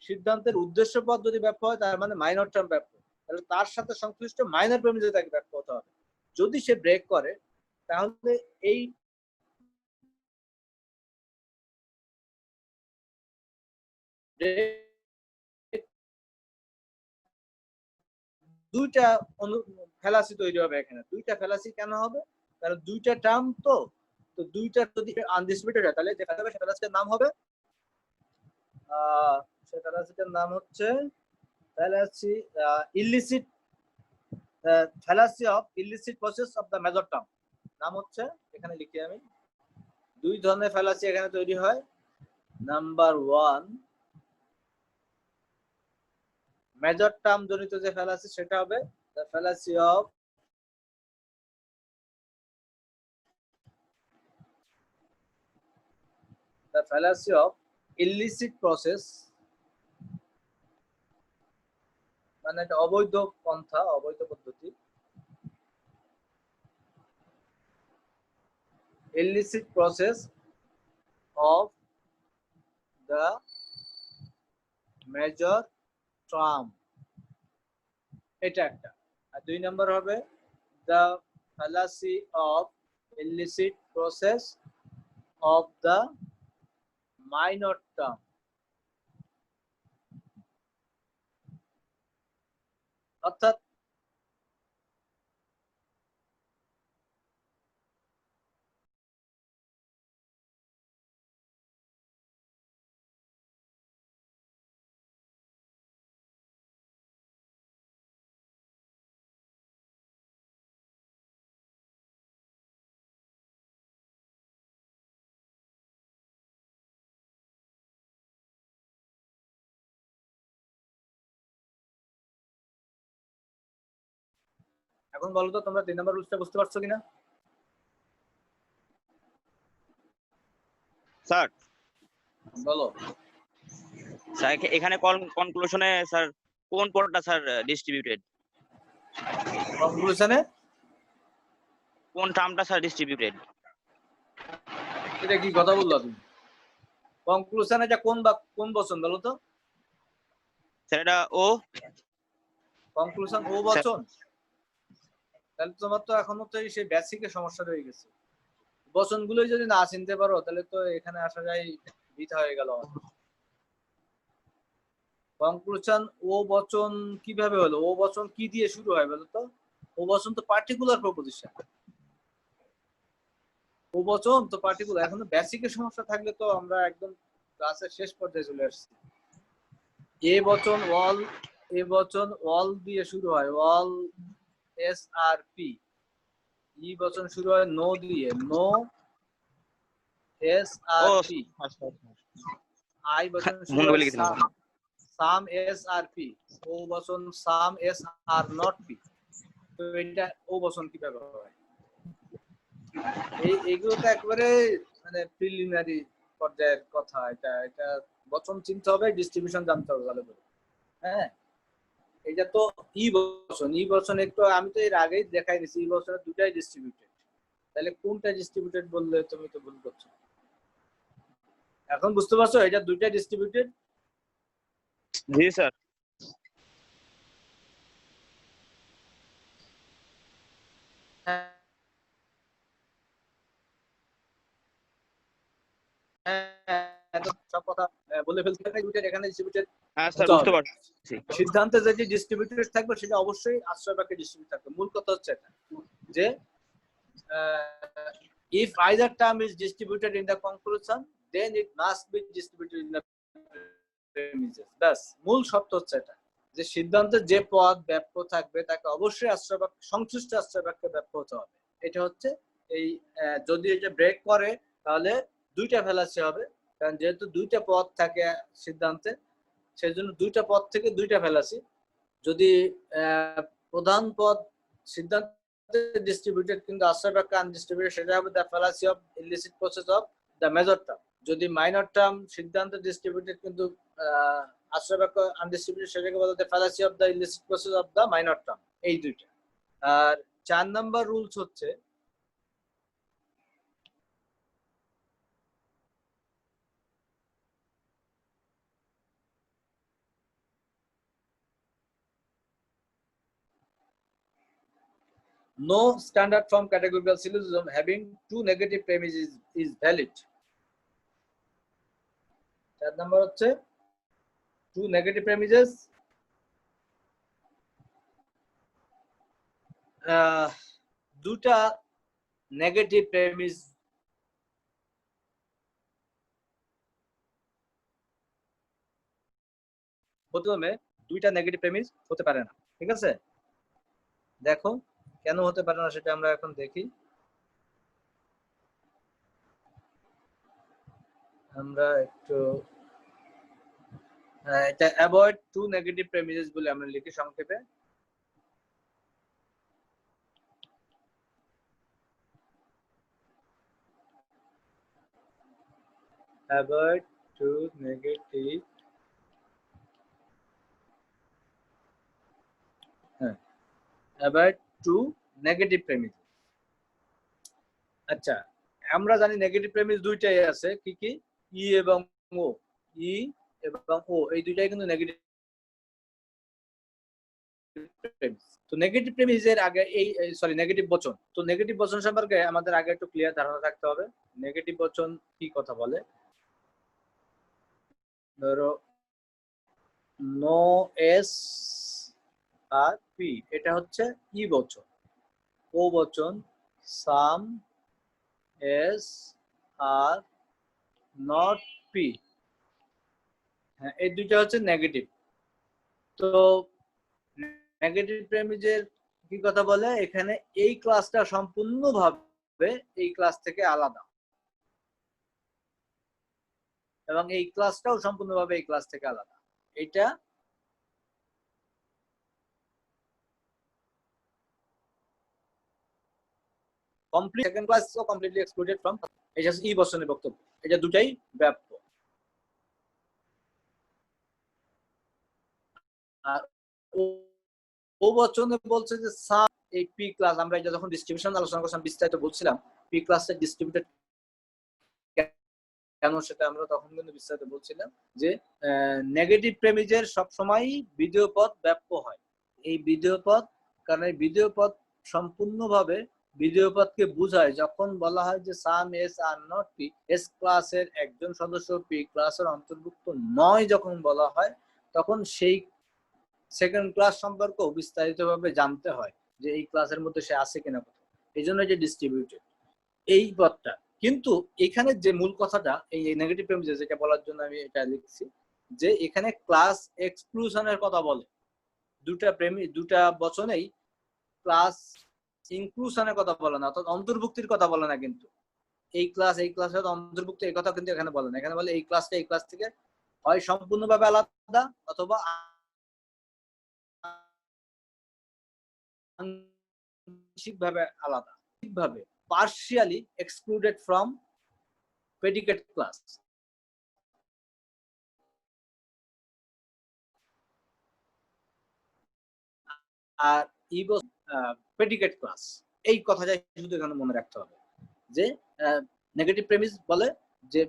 সিদ্ধান্তের উদ্দেশ্য পদ যদি ব্যাপ্য হয় তার মানে মাইনর টার্ম ব্যাপ্য, তাহলে তার সাথে সংশ্লিষ্ট মাইনর প্রেমিজে তাকে ব্যাপ্য হতে হবে। যদি সে ব্রেক করে তাহলে এই দুইটা ফ্যালাসি তৈরি হবে। এখানে দুইটা ফ্যালাসি কেন হবে, কারণ দুইটা টার্ম তো দুইটা যদি আনডিসপিউটেড হয় তাহলে যে ফ্যালাসিটার নাম হবে সেই ফ্যালাসিটার নাম হচ্ছে fallacy illicit, fallacy of illicit process of the major term. নাম হচ্ছে, এখানে লিখি আমি, দুই ধরনের ফ্যালাসি এখানে তৈরি হয়। নাম্বার 1 মেজর টার্ম জনিত যে ফ্যালাসি সেটা হবে the fallacy of illicit process, মানে একটা অবৈধ পন্থা, অবৈধ পদ্ধতি। illicit process of the major term, এটা একটা। আর 2 নম্বর হবে the fallacy of illicit process of the minor term, অর্থাৎ এখন বলো তো তোমরা 3 নম্বর রুলসটা বুঝতে পারছো কিনা? স্যার বলো। স্যার এখানে কনক্লুশনে স্যার কোন পদটা স্যার ডিস্ট্রিবিউটেড, কনক্লুশনে কোন টার্মটা স্যার ডিস্ট্রিবিউটেড? এটা কি কথা বললা তুমি? কনক্লুশন এটা কোন বচন বলো তো? স্যার এটা ও কনক্লুশন ও বচন। তাহলে তোমার তো এখনো তো সেই বেসিকের সমস্যা রয়ে গেছে। বচনগুলোই যদি না চিনতে পারো তাহলে তো এখানে আসা যায় বৃথা হয়ে গেল। কনক্লুশন ও বচন কিভাবে হলো? ও বচন কি দিয়ে শুরু হয় বলো তো? ও বচন তো পার্টিকুলার প্রপোজিশন। ও বচন তো পার্টিকুলার। এখন বেসিকের সমস্যা থাকলে তো আমরা একদম ক্লাসের শেষ পর্যায়ে চলে আসছি। এ বচন ওয়াল, এ বচন ওয়াল দিয়ে শুরু হয়, ওয়াল এস আর পি। ই বচন শুরু হয় নো দিয়ে, no S are P. I বচন শুরু হয় সাম, সাম এস আর পি। ও বচন সাম এস আর নট পি। তো এটা ও বচন কিভাবে হয়? এইগুলো তো একবারে মানে প্রিলিমিনারি পর্যায়ের কথা। এটা বচন চিনতে হবে, ডিস্ট্রিবিউশন জানতে হবে ভালো করে। হ্যাঁ, এটা তো ই বচন। ই বচন একটু আমি তো এর আগেই দেখাই দিয়েছি, ই বচনের দুটাই ডিস্ট্রিবিউটেড। তাহলে কোনটা ডিস্ট্রিবিউটেড বললে তুমি তো ভুল করছো। এখন বুঝতে পারছো এটা দুইটা ডিস্ট্রিবিউটেড? জি স্যার। হ্যাঁ, সব কথা বলে ফেলতে হবে। দুইটা এখানে ডিস্ট্রিবিউটেড হ্যাঁ স্যার হতে বুঝতে হবে। পারছি। সিদ্ধান্তে যেটি ডিস্ট্রিবিউটেড থাকবে সেটা অবশ্যই আশ্রয় বাক্যে ডিস্ট্রিবিউট থাকবে। মূল কথা হচ্ছে এটা যে if either term is distributed in the conclusion then it must be distributed in the premises. ব্যাস মূল শর্ত হচ্ছে এটা যে সিদ্ধান্তে যে পদ ব্যাপ্য থাকবে তাকে অবশ্যই আশ্রয় বাক্য, সংশ্লিষ্ট আশ্রয় বাক্যে ব্যাপ্য হতে হবে। এটা হচ্ছে এই যদি এটা ব্রেক করে তাহলে দুইটা ফেলাসি হবে, কারণ যেহেতু দুইটা পদ থাকে সিদ্ধান্তে সেজন্য দুইটা পদ থেকে দুইটা ফেলাসি। যদি প্রধান পদ সিদ্ধান্তে ডিস্ট্রিবিউটেড কিন্তু আশ্রয় বাক্য আনডিস্ট্রিবিউটেড, সেটা হবে the fallacy of illicit process of the major term. যদি মাইনর টার্ম সিদ্ধান্তে ডিস্ট্রিবিউটেড কিন্তু আশ্রয় বাক্য আনডিস্ট্রিবিউটেড, সেটাকে বলা হয় fallacy of the illicit process of the minor term. এই দুইটা। আর 4 নাম্বার রুলস হচ্ছে no standard form categorical syllogism having two negative premises is valid. 4 number হচ্ছে two negative premises দুটা নেগেটিভ প্রেমিস প্রথমে দুইটা নেগেটিভ প্রেমিস হতে পারে না। ঠিক আছে, দেখো কেন হতে পারে না সেটা আমরা এখন দেখি। আমরা একটু এটা অ্যাভয়েড টু নেগেটিভ প্রেমিসেস বলে আমরা লিখি সংক্ষেপে। অ্যাভয়েড টু নেগেটিভ, হ্যাঁ, অ্যাভয়েড টু নেগেটিভ প্রেমিস। আচ্ছা, আমরা জানি নেগেটিভ প্রেমিস দুইটাই আছে, কি কি? ই এবং ও। ই এবং ও এই দুইটাই কিন্তু নেগেটিভ প্রেমিস। তো নেগেটিভ প্রেমিসের আগে এই সরি নেগেটিভ বচন, তো নেগেটিভ বচন সম্পর্কে আমাদের আগে একটু ক্লিয়ার ধারণা থাকতে হবে। নেগেটিভ বচন কি কথা বলে? ধরো নো এস আর পি, এটা হচ্ছে ই বচন। ও বচন সাম এস আর নট পি। হ্যাঁ, এই দুইটা হচ্ছে নেগেটিভ। তো নেগেটিভ প্রেমিসের কি কথা বলে? এখানে এই ক্লাসটা সম্পূর্ণভাবে এই ক্লাস থেকে আলাদা, এবং এই ক্লাসটাও সম্পূর্ণভাবে এই ক্লাস থেকে আলাদা। এটা কমপ্লিট সেকেন্ড ক্লাস ও কমপ্লিটলি এক্সক্লুডেড ফ্রম, এটা ই বচনের বক্তব্য। এটা দুটাই ব্যাপ্য। আর ও বচনে বলছে যে সাম এই পি ক্লাস, আমরা এটা যখন ডিস্ট্রিবিউশন আলোচনা করছিলাম বিস্তারিত বলছিলাম পি ক্লাসটা ডিস্ট্রিবিউটেড কেন, সেটা আমরা তখন কিন্তু বিস্তারিত বলছিলাম যে নেগেটিভ প্রেমিসের সবসময় বিধেয় পদ ব্যাপ্য হয়। এই বিধেয় পদ, কারণ এই বিধেয় পদ সম্পূর্ণভাবে বিধেয় পদকে বোঝায় যখন বলা হয় যে some S are not P, S ক্লাসের একজন সদস্য পি ক্লাসের অন্তর্ভুক্ত নয় যখন বলা হয়, তখন সেই সেকেন্ড ক্লাস সম্পর্কে বিস্তারিতভাবে জানতে হয় যে এই ক্লাসের মধ্যে সে আছে কিনা। এই জন্য যে ডিস্ট্রিবিউটেড এই পদটা। কিন্তু এখানে যে মূল কথাটা এই নেগেটিভ প্রেমিস যেটা বলার জন্য আমি এটা লিখছি, যে এখানে ক্লাস এক্সক্লুশনের কথা বলে। দুটা বচনেই ক্লাস ইনক্লুশনের কথা বলে না, অর্থাৎ অন্তর্ভুক্তির কথা বলে না। কিন্তু এই ক্লাসের অন্তর্ভুক্ত এই কথা কিন্তু এখানে বলে না। এখানে বলে এই ক্লাসটা এই ক্লাস থেকে হয় সম্পূর্ণভাবে আলাদা অথবা আংশিকভাবে আলাদা, ঠিকভাবে partially excluded from predicate class। আর ইভো প্রেডিকেট ক্লাস, এই কথাটাই শুধু এখানে মনে রাখতে হবে যে নেগেটিভ প্রেমিস বলে যে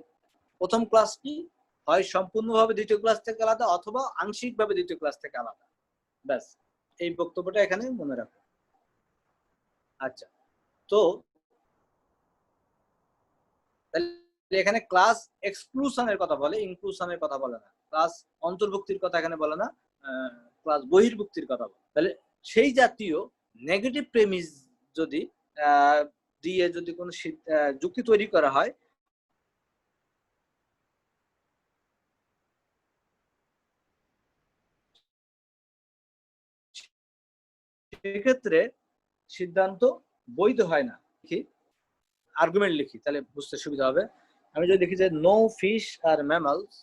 প্রথম ক্লাসটি হয় সম্পূর্ণভাবে দ্বিতীয় ক্লাস থেকে আলাদা অথবা আংশিকভাবে দ্বিতীয় ক্লাস থেকে আলাদা। ব্যাস, এই বক্তব্যটা এখানে মনে রাখো। আচ্ছা, তো এখানে ক্লাস এক্সক্লুশনের কথা বলে, ইনক্লুশনের কথা বলে না। ক্লাস অন্তর্ভুক্তির কথা এখানে বলে না, ক্লাস বহির্ভুক্তির কথা বলে। তাহলে সেই জাতীয় নেগেটিভ প্রেমিস যদি দিয়ে যদি কোনো যুক্তি তৈরি করা হয়, সেক্ষেত্রে সিদ্ধান্ত বৈধ হয় না। আর্গুমেন্ট লিখি তাহলে বুঝতে সুবিধা হবে। আমি যদি দেখি যে no fish are mammals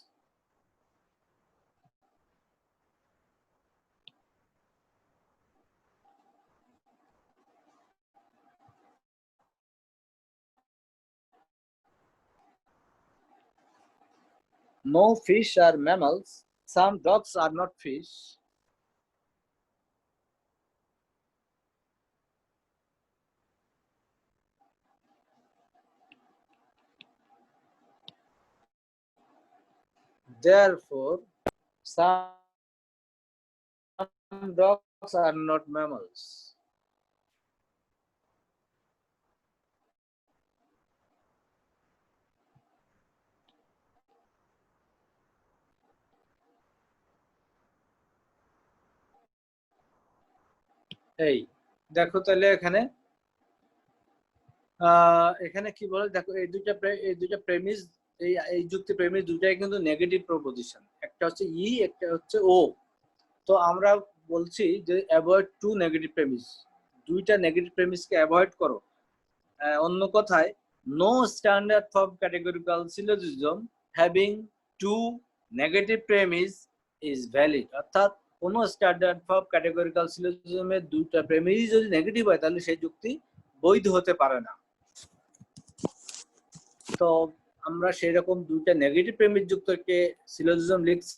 no fish are mammals, some dogs are not fish, therefore some dogs are not mammals। এই দেখো তাহলে এখানে এখানে কি বলে দেখো, এই দুইটা প্রেমিস, এই যুক্তি প্রেমিস দুটাই কিন্তু নেগেটিভ প্রপোজিশন। একটা হচ্ছে ই, একটা হচ্ছে ও। তো আমরা বলছি যে অ্যাভয়েড টু নেগেটিভ প্রেমিস, দুইটা নেগেটিভ প্রেমিসকে অ্যাভয়েড করো। অন্য কথায়, no standard form categorical syllogism having two negative premise is valid. অর্থাৎ কোনো স্ট্যান্ডার্ড ফর ক্যাটেগরিক্যাল সিলোজিজমের দুইটা প্রেমিস যদি নেগেটিভ হয় তাহলে সেই যুক্তি বৈধ হতে পারে না। তো আমরা সেই রকম দুইটা নেগেটিভ প্রেমিস যুক্ত সিলোজিজম লিখছি।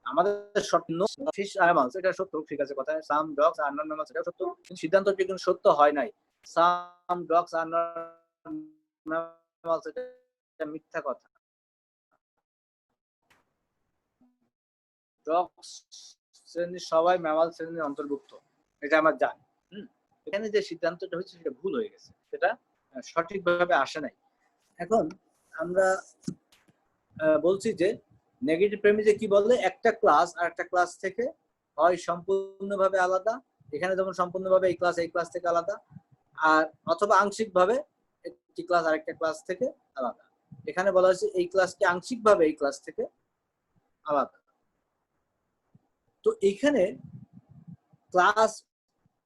আমাদের ফিশ অ্যানিমালস এটা সত্য, ঠিক আছে কথা। সাম ডগস আর নট ম্যামালস এটা সত্য, কিন্তু সিদ্ধান্তটি কিন্তু সত্য হয় নাই। সাম ডগস আর নট ম্যামালস এটা মিথ্যা কথা। ডগস শ্রেণীর সবাই ম্যামাল শ্রেণীর অন্তর্ভুক্ত, এটা আমরা জানি। এখানে যে সিদ্ধান্তটা হচ্ছে সেটা ভুল হয়ে গেছে, সেটা সঠিকভাবে আসে নাই। এখন আমরা বলছি যে নেগেটিভ প্রেমিসে কি বলে, একটা ক্লাস আর একটা ক্লাস থেকে হয় সম্পূর্ণভাবে আলাদা, এখানে যেমন সম্পূর্ণভাবে এই ক্লাস থেকে আলাদা, আর অথবা আংশিকভাবে একটি ক্লাস আরেকটা ক্লাস থেকে আলাদা। এখানে বলা হয়েছে এই ক্লাসটি আংশিকভাবে এই ক্লাস থেকে আলাদা। তো এখানে ক্লাস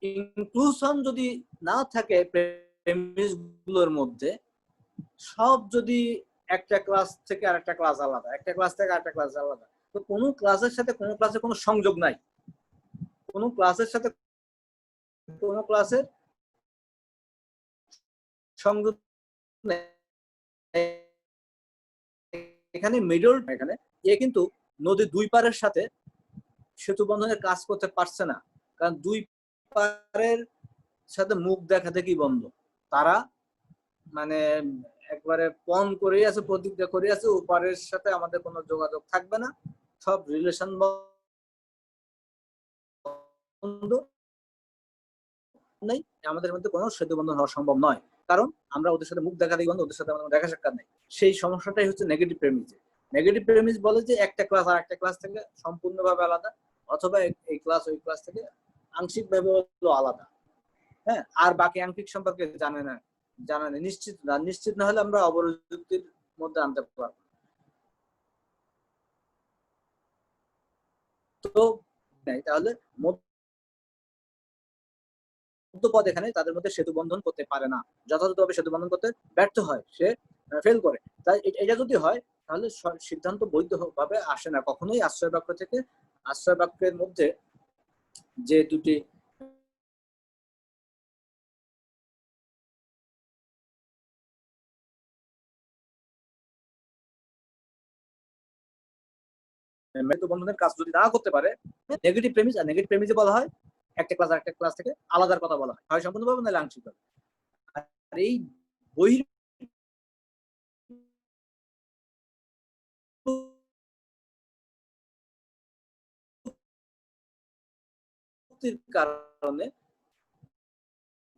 ইনক্লুশন যদি না থাকে প্রেমিস গুলোর মধ্যে, সব যদি একটা ক্লাস থেকে আরেকটা ক্লাস আলাদা, একটা ক্লাস থেকে আরেকটা ক্লাস আলাদা, তো কোনো ক্লাসের সাথে কোনো ক্লাসের কোনো সংযোগ নাই, কোনো ক্লাসের সাথে কোনো ক্লাসের সংযোগ নেই। এখানে মিডল, এখানে এ কিন্তু নদীর দুই পারের সাথে সেতু বন্ধনের কাজ করতে পারছে না, কারণ দুই পারের সাথে মুখ দেখা দেখি বন্ধ। তারা মানে একবারে পণ করেই আছে, প্রতিজ্ঞা করে আছে, ওপারের সাথে আমাদের কোনো যোগাযোগ থাকবে না, সব রিলেশন বন্ধ নেই, আমাদের মধ্যে কোনো সেতু বন্ধন হওয়া সম্ভব নয়, কারণ আমরা ওদের সাথে মুখ দেখা দিই বন্ধ, ওদের সাথে আমাদের দেখা সাক্ষাৎ নেই। সেই সমস্যাটাই হচ্ছে নেগেটিভ প্রেমিস। নেগেটিভ প্রেমিস বলে যে একটা ক্লাস আর একটা ক্লাস থেকে সম্পূর্ণভাবে আলাদা, অথবা এই ক্লাস ওই ক্লাস থেকে আংশিকভাবে আলাদা। হ্যাঁ, আর বাকি আংশিক সম্পর্কে জানে না, নিশ্চিত না, নিশ্চিত না হলে আমরা অবরোধ যুক্তির মধ্যে আনতে পারবো। তো তাহলে মধ্যপদ এখানে তাদের মধ্যে সেতু বন্ধন করতে পারে না, যথাযথভাবে সেতু বন্ধন করতে ব্যর্থ হয়, সে ফেল করে। তাই এটা যদি হয় তাহলে সিদ্ধান্ত বৈধভাবে আসে না কখনোই। আশ্রয় বাক্য থেকে, আশ্রয় বাক্যের মধ্যে যে দুটি মেরু বন্ধনের কাজ যদি না করতে পারে, নেগেটিভ প্রেমিস, আর নেগেটিভ প্রেমিসে বলা হয় একটা ক্লাস আর একটা ক্লাস থেকে আলাদার কথা বলা হয়, হয় সম্পূর্ণভাবে নাহলে আংশিকভাবে। আর এই বহির কারণে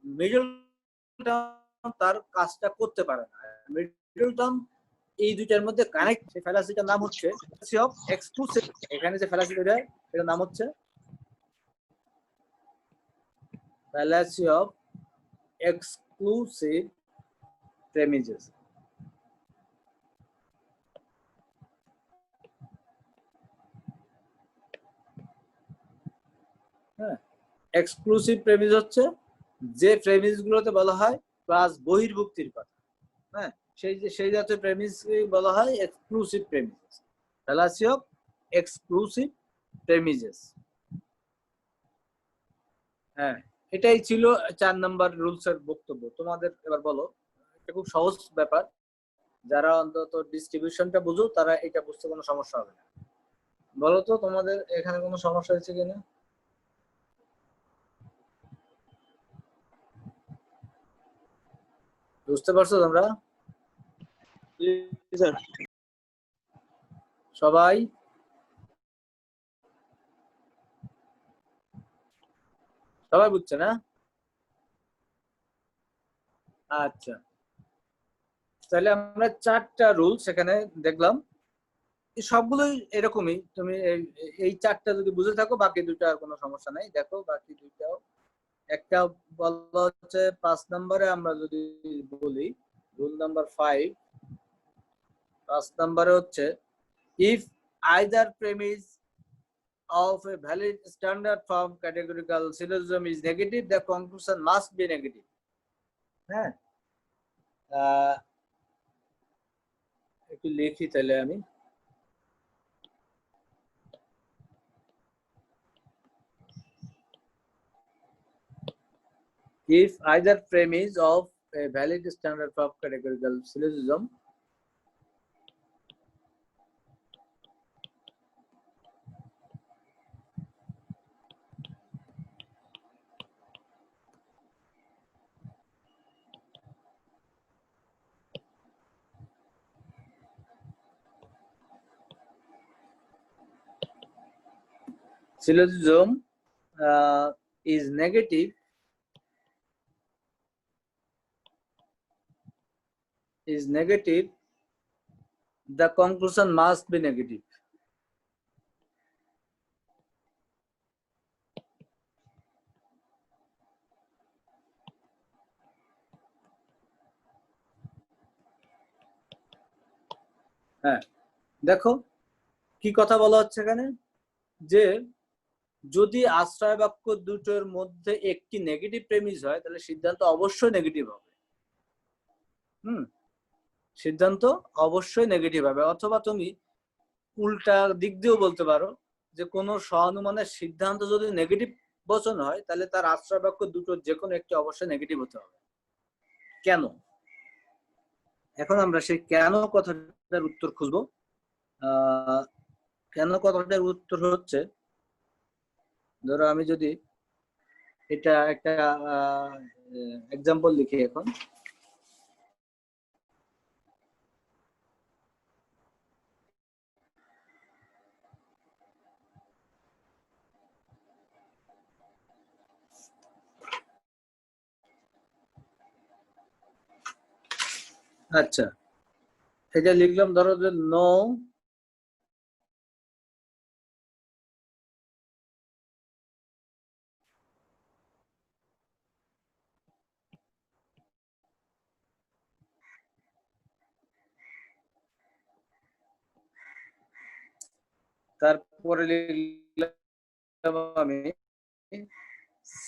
মিডল টার্ম তার কাজটা করতে পারে না। মিডল টার্ম এই দুইটার মধ্যে কানেক্ট, সেই ফ্যালাসিটার নাম হচ্ছে ফ্যালাসি অফ এক্সক্লুসিভ। এখানে যে ফ্যালাসি তৈরি হয় এটার নাম হচ্ছে ফ্যালাসি অফ এক্সক্লুসিভ প্রেমিসেস। হ্যাঁ, এক্সক্লুসিভ প্রেমিস হচ্ছে যে প্রেমিস গুলোতে বলা হয় ক্লাস বহির্ভুক্তির কথা। হ্যাঁ, সেই জাতীয় প্রেমিস বলা হয় exclusive premises, fallacy of exclusive premises. হ্যাঁ, এটাই ছিল 4 নাম্বার রুলস এর বক্তব্য। তোমাদের এবার বলো, এটা খুব সহজ ব্যাপার, যারা অন্তত ডিস্ট্রিবিউশনটা বুঝো তারা এটা বুঝতে কোনো সমস্যা হবে না। বলো তো তোমাদের এখানে কোনো সমস্যা হয়েছে কিনা, বুঝতে পারছো তোমরা স্যার সবাই? সবাই বুঝছে না? আচ্ছা, তাহলে আমরা 4টা রুলস এখানে দেখলাম, সবগুলোই এরকমই। তুমি এই 4টা যদি বুঝে থাকো বাকি দুটো আর কোনো সমস্যা নাই। দেখো বাকি দুইটাও, একটা বলা হচ্ছে 5 নম্বরে, আমরা যদি বলি রুল নাম্বার 5, 5 নম্বরে হচ্ছে if either premise of a valid standard form categorical syllogism is negative, the conclusion must be negative. হ্যাঁ, একটু লিখি তাহলে আমি। If either premise of a valid standard form categorical syllogism is negative, the conclusion must be negative. হ্যাঁ, দেখো কি কথা বলা হচ্ছে এখানে, যে যদি আশ্রয় বাক্য দুটোর মধ্যে একটি নেগেটিভ প্রেমিস হয় তাহলে সিদ্ধান্ত অবশ্যই নেগেটিভ হবে। সিদ্ধান্ত অবশ্যই নেগেটিভ হবে। অথবা তুমি উল্টা দিক দিয়েও বলতে পারো যে কোনো সহানুমানের সিদ্ধান্ত যদি নেগেটিভ বচন হয় তাহলে তার আশ্রয় বাক্য দুটোর যে কোনো একটি অবশ্যই নেগেটিভ হতে হবে। কেন? এখন আমরা সেই কেন কথাটার উত্তর খুঁজবো। কেন কথাটার উত্তর হচ্ছে, ধরো আমি যদি এটা একটা এক্সাম্পল লিখি এখন, আচ্ছা, এটা লিখলাম ধরো যে নো তারপরে লিখলাম আমি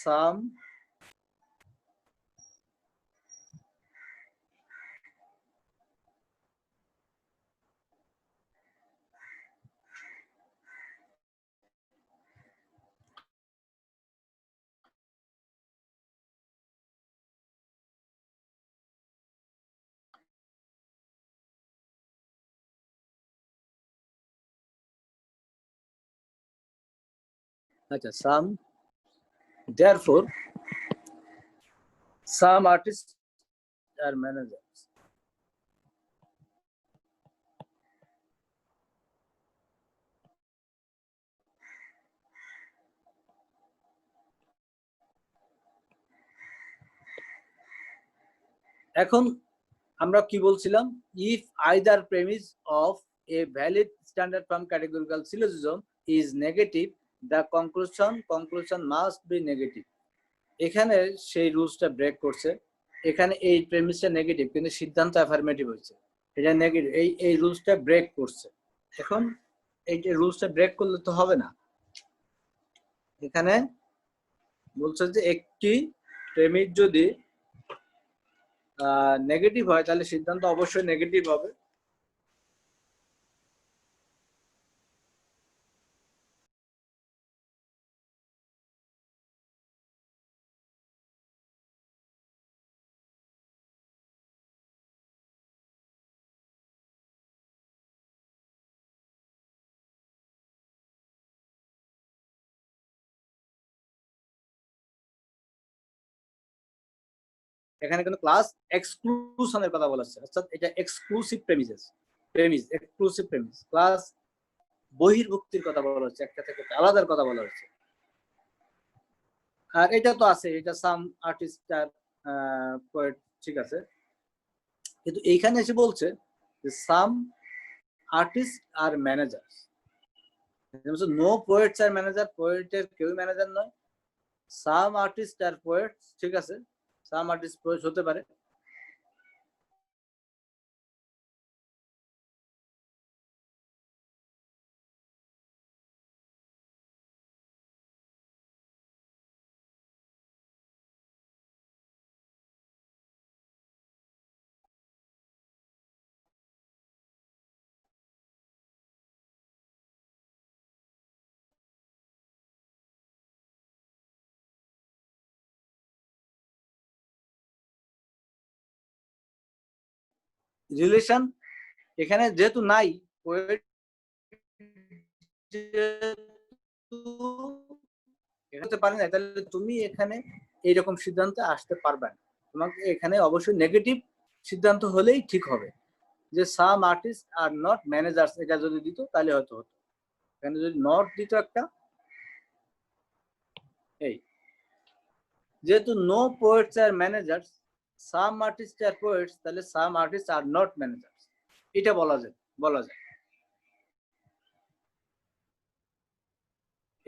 সাম আচ্ছা সাম therefore some artists are managers. এখন আমরা কি বলছিলাম, if either premise of a valid standard form categorical syllogism is negative, the conclusion must be negative. এখানে সেই রুলসটা ব্রেক করছে, এখানে এই প্রেমিসটা নেগেটিভ কিন্তু সিদ্ধান্ত অ্যাফার্মেটিভ হয়েছে, এটা নেগেটিভ, এই রুলসটা ব্রেক করছে। এখন এই রুলসটা ব্রেক করলে তো হবে না, এখানে বলছে যে একটি প্রেমিস যদি নেগেটিভ হয় তাহলে সিদ্ধান্ত অবশ্যই নেগেটিভ হবে। এখানে কিন্তু ক্লাস এক্সক্লুশনের কথা বলা হচ্ছে, অর্থাৎ এটা exclusive premise exclusive premise, class বহির্ভুক্তির কথা বলা হচ্ছে, একটা থেকে আলাদার কথা বলা হচ্ছে। আর এটা তো আছে, এটা সাম আর্টিস্ট আর পোয়েট, ঠিক আছে, কিন্তু এইখানে এসে বলছে যে some artist are manager, no poets are manager, পোয়েটের কেউ ম্যানেজার নয়। সাম আর্টিস্ট আর পোয়েটস, ঠিক আছে, সাম আর্টিস্ট পোয়েটস হতে পারে। রিলেশন এখানে যেহেতু নাই, পোয়েট হতে পারে না, তাহলে তুমি এখানে এইরকম সিদ্ধান্তে আসতে পারবে না, তোমাকে এখানে অবশ্যই নেগেটিভ সিদ্ধান্ত হলেই ঠিক হবে। যে some artist are not managers, এটা যদি দিত তাহলে হয়তো হতো, এখানে যদি নট দিত একটা, এই যেহেতু no poets are managers, some artist are poets, তাহলে some artist are not managers, এটা বলা যায়।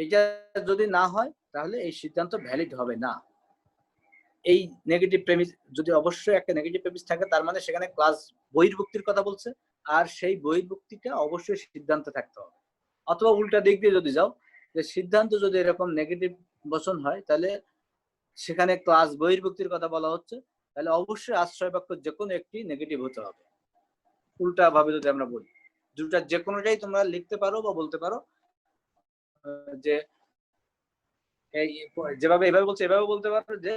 এটা যদি না হয় তাহলে এই সিদ্ধান্ত ভ্যালিড হবে না। এই নেগেটিভ প্রেমিস যদি অবশ্যই একটা নেগেটিভ প্রেমিস থাকে, তার মানে সেখানে ক্লাস বহির্ভুক্তির কথা বলছে, আর সেই বহির্ভুক্তিটা অবশ্যই সিদ্ধান্তে থাকতে হবে। অথবা উল্টা দিক দিয়ে যদি যাও, যে সিদ্ধান্ত যদি এরকম নেগেটিভ বচন হয়, তাহলে সেখানে ক্লাস বহির্ভুক্তির কথা বলা হচ্ছে, তাহলে অবশ্যই আশ্রয় বাক্য যে কোনো একটি নেগেটিভ হতে হবে। উল্টা ভাবে যদি আমরা বলি, দুটা যে কোনোটাই তোমরা লিখতে পারো বা বলতে পারো, যে এই যেভাবে এভাবে বলছে এভাবে বলতে পারো যে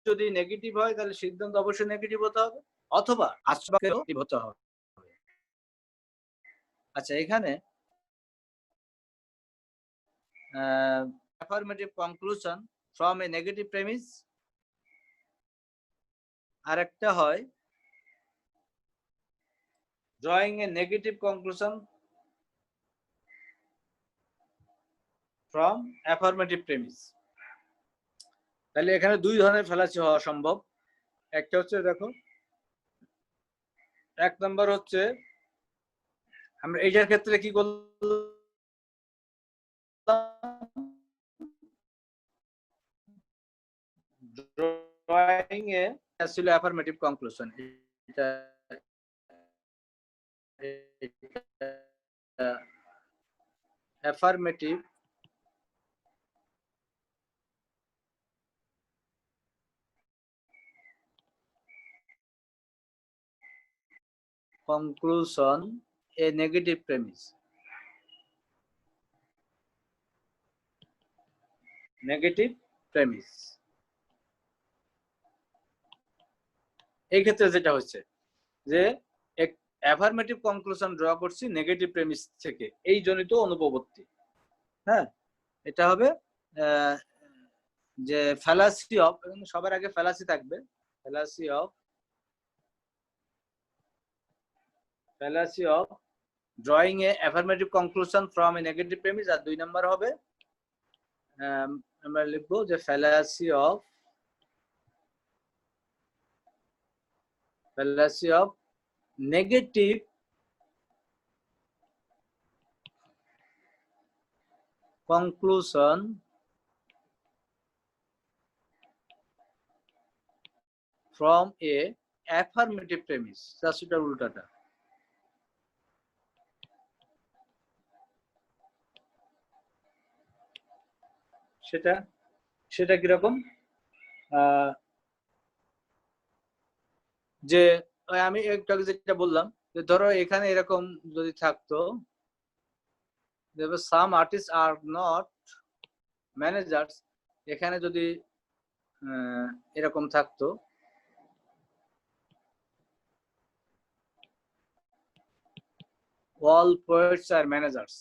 যদি নেগেটিভ হয় তাহলে সিদ্ধান্ত অবশ্যই নেগেটিভ হতে হবে, অথবা আশ্রবাক্যেও হতে হবে। আচ্ছা, এখানে affirmative conclusion from a negative premise, আর একটা হয় drawing a negative conclusion from affirmative premise. তাহলে এখানে দুই ধরনের ফ্যালাসি হওয়া সম্ভব। একটা হচ্ছে দেখো, এক নম্বর হচ্ছে আমরা এইটার ক্ষেত্রে কি করলাম, ড্রয়িং এ ছিল অ্যাফার্মেটিভ কনক্লুশন। এটা affirmative conclusion a negative premise. Negative premise. এই ক্ষেত্রে যেটা হচ্ছে যে অ্যাফার্মেটিভ কনক্লুশন ড্র করছি নেগেটিভ প্রেমিস থেকে, এই জনিত অনুপপত্তি। হ্যাঁ, এটা হবে যে ফ্যালাসি অফ, সবার আগে ফ্যালাসি থাকবে, fallacy of drawing a affirmative conclusion from a negative premise. আর দুই নম্বর হবে আমরা লিখবো যে fallacy of negative conclusion from a affirmative premise. সেটা উল্টাটা। সেটা কিরকম, যে আমি একটু আগে যেটা বললাম যে ধরো এখানে এরকম যদি থাকতো, সাম আর্টিস্ট আর নট ম্যানেজার্স, এখানে যদি এরকম থাকতো all poets are managers,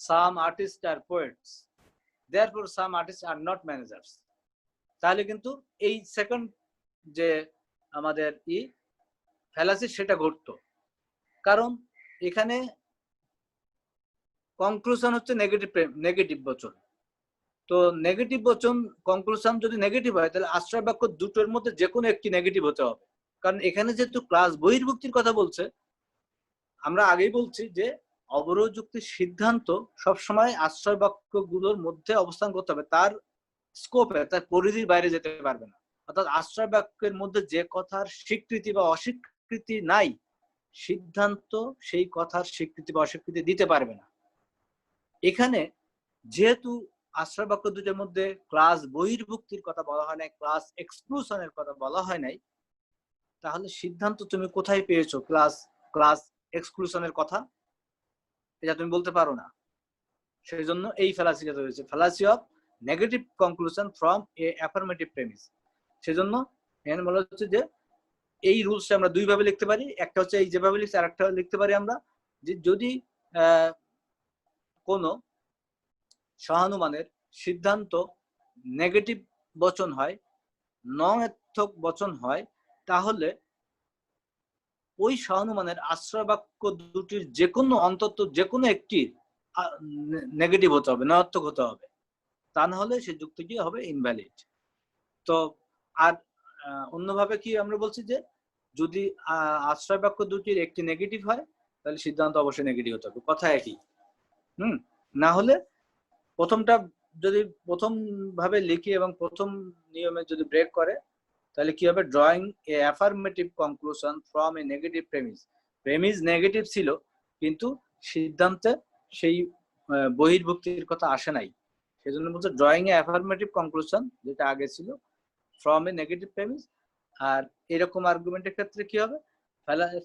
some artists are poets, therefore some artists are not managers, তাহলে কিন্তু এই সেকেন্ড যে আমাদের ফ্যালাসি সেটা ঘটতো। কারণ এখানে কনক্লুশন হচ্ছে নেগেটিভ বচন। তো নেগেটিভ বচন কনক্লুশন যদি নেগেটিভ হয় তাহলে আশ্রয় বাক্য দুটোর মধ্যে যে কোনো একটি নেগেটিভ হতে হবে। কারণ এখানে যেহেতু ক্লাস বহির্ভুক্তির কথা বলছে, আমরা আগেই বলছি যে অবরোধ যুক্তির সিদ্ধান্ত সবসময় আশ্রয় বাক্যগুলোর মধ্যে অবস্থান করতে হবে, তার স্কোপে, তার পরিধির বাইরে যেতে পারবে না। অর্থাৎ আশ্রয় বাক্যের মধ্যে যে কথার স্বীকৃতি বা অস্বীকৃতি নাই, সিদ্ধান্ত সেই কথার স্বীকৃতি বা অস্বীকৃতি দিতে পারবে না। এখানে যেহেতু আশ্রয় বাক্য দুটোর মধ্যে ক্লাস বহির্ভুক্তির কথা বলা হয় নাই, ক্লাস এক্সক্লুশনের কথা বলা হয় নাই, তাহলে সিদ্ধান্ত তুমি কোথায় পেয়েছো ক্লাস এক্সক্লুশনের কথা? এটা তুমি বলতে পারো না। সেই জন্য এই ফ্যালাসিটা রয়েছে, fallacy of negative conclusion from A affirmative premise. সেজন্য এখানে বলা হচ্ছে যে এই রুলসটা আমরা দুই ভাবে লিখতে পারি। একটা হচ্ছে এই যেভাবে লিখছি, আর একটা লিখতে পারি আমরা যে যদি কোনো সহানুমানের সিদ্ধান্ত নেগেটিভ বচন হয়, নংর্থক বচন হয়, তাহলে ওই সহানুমানের আশ্রয় বাক্য দুটির যে কোনো অন্তত যে কোনো একটি নেগেটিভ হতে হবে, নয়ার্থক হতে হবে, তা না হলে সেই যুক্তিটি হবে ইনভ্যালিড। তো আর অন্যভাবে কি আমরা বলছি যে যদি আশ্রয় বাক্য দুটির একটি নেগেটিভ হয় তাহলে সিদ্ধান্ত অবশ্যই নেগেটিভ হতে হবে, কথা একই। না হলে প্রথমটা যদি প্রথম ভাবে লিখি এবং প্রথম নিয়মে যদি ব্রেক করে তাহলে কি হবে, drawing a affirmative conclusion from a negative premise negative ছিল কিন্তু সিদ্ধান্তে সেই বহির্ভুক্তির কথা আসে নাই, সেজন্য বলছে ড্রয়িং এ অ্যাফার্মেটিভ কনক্লুশন, যেটা আগে ছিল ফ্রম এ নেগেটিভ প্রেমিস। আর এরকম আর্গুমেন্টের ক্ষেত্রে কি হবে,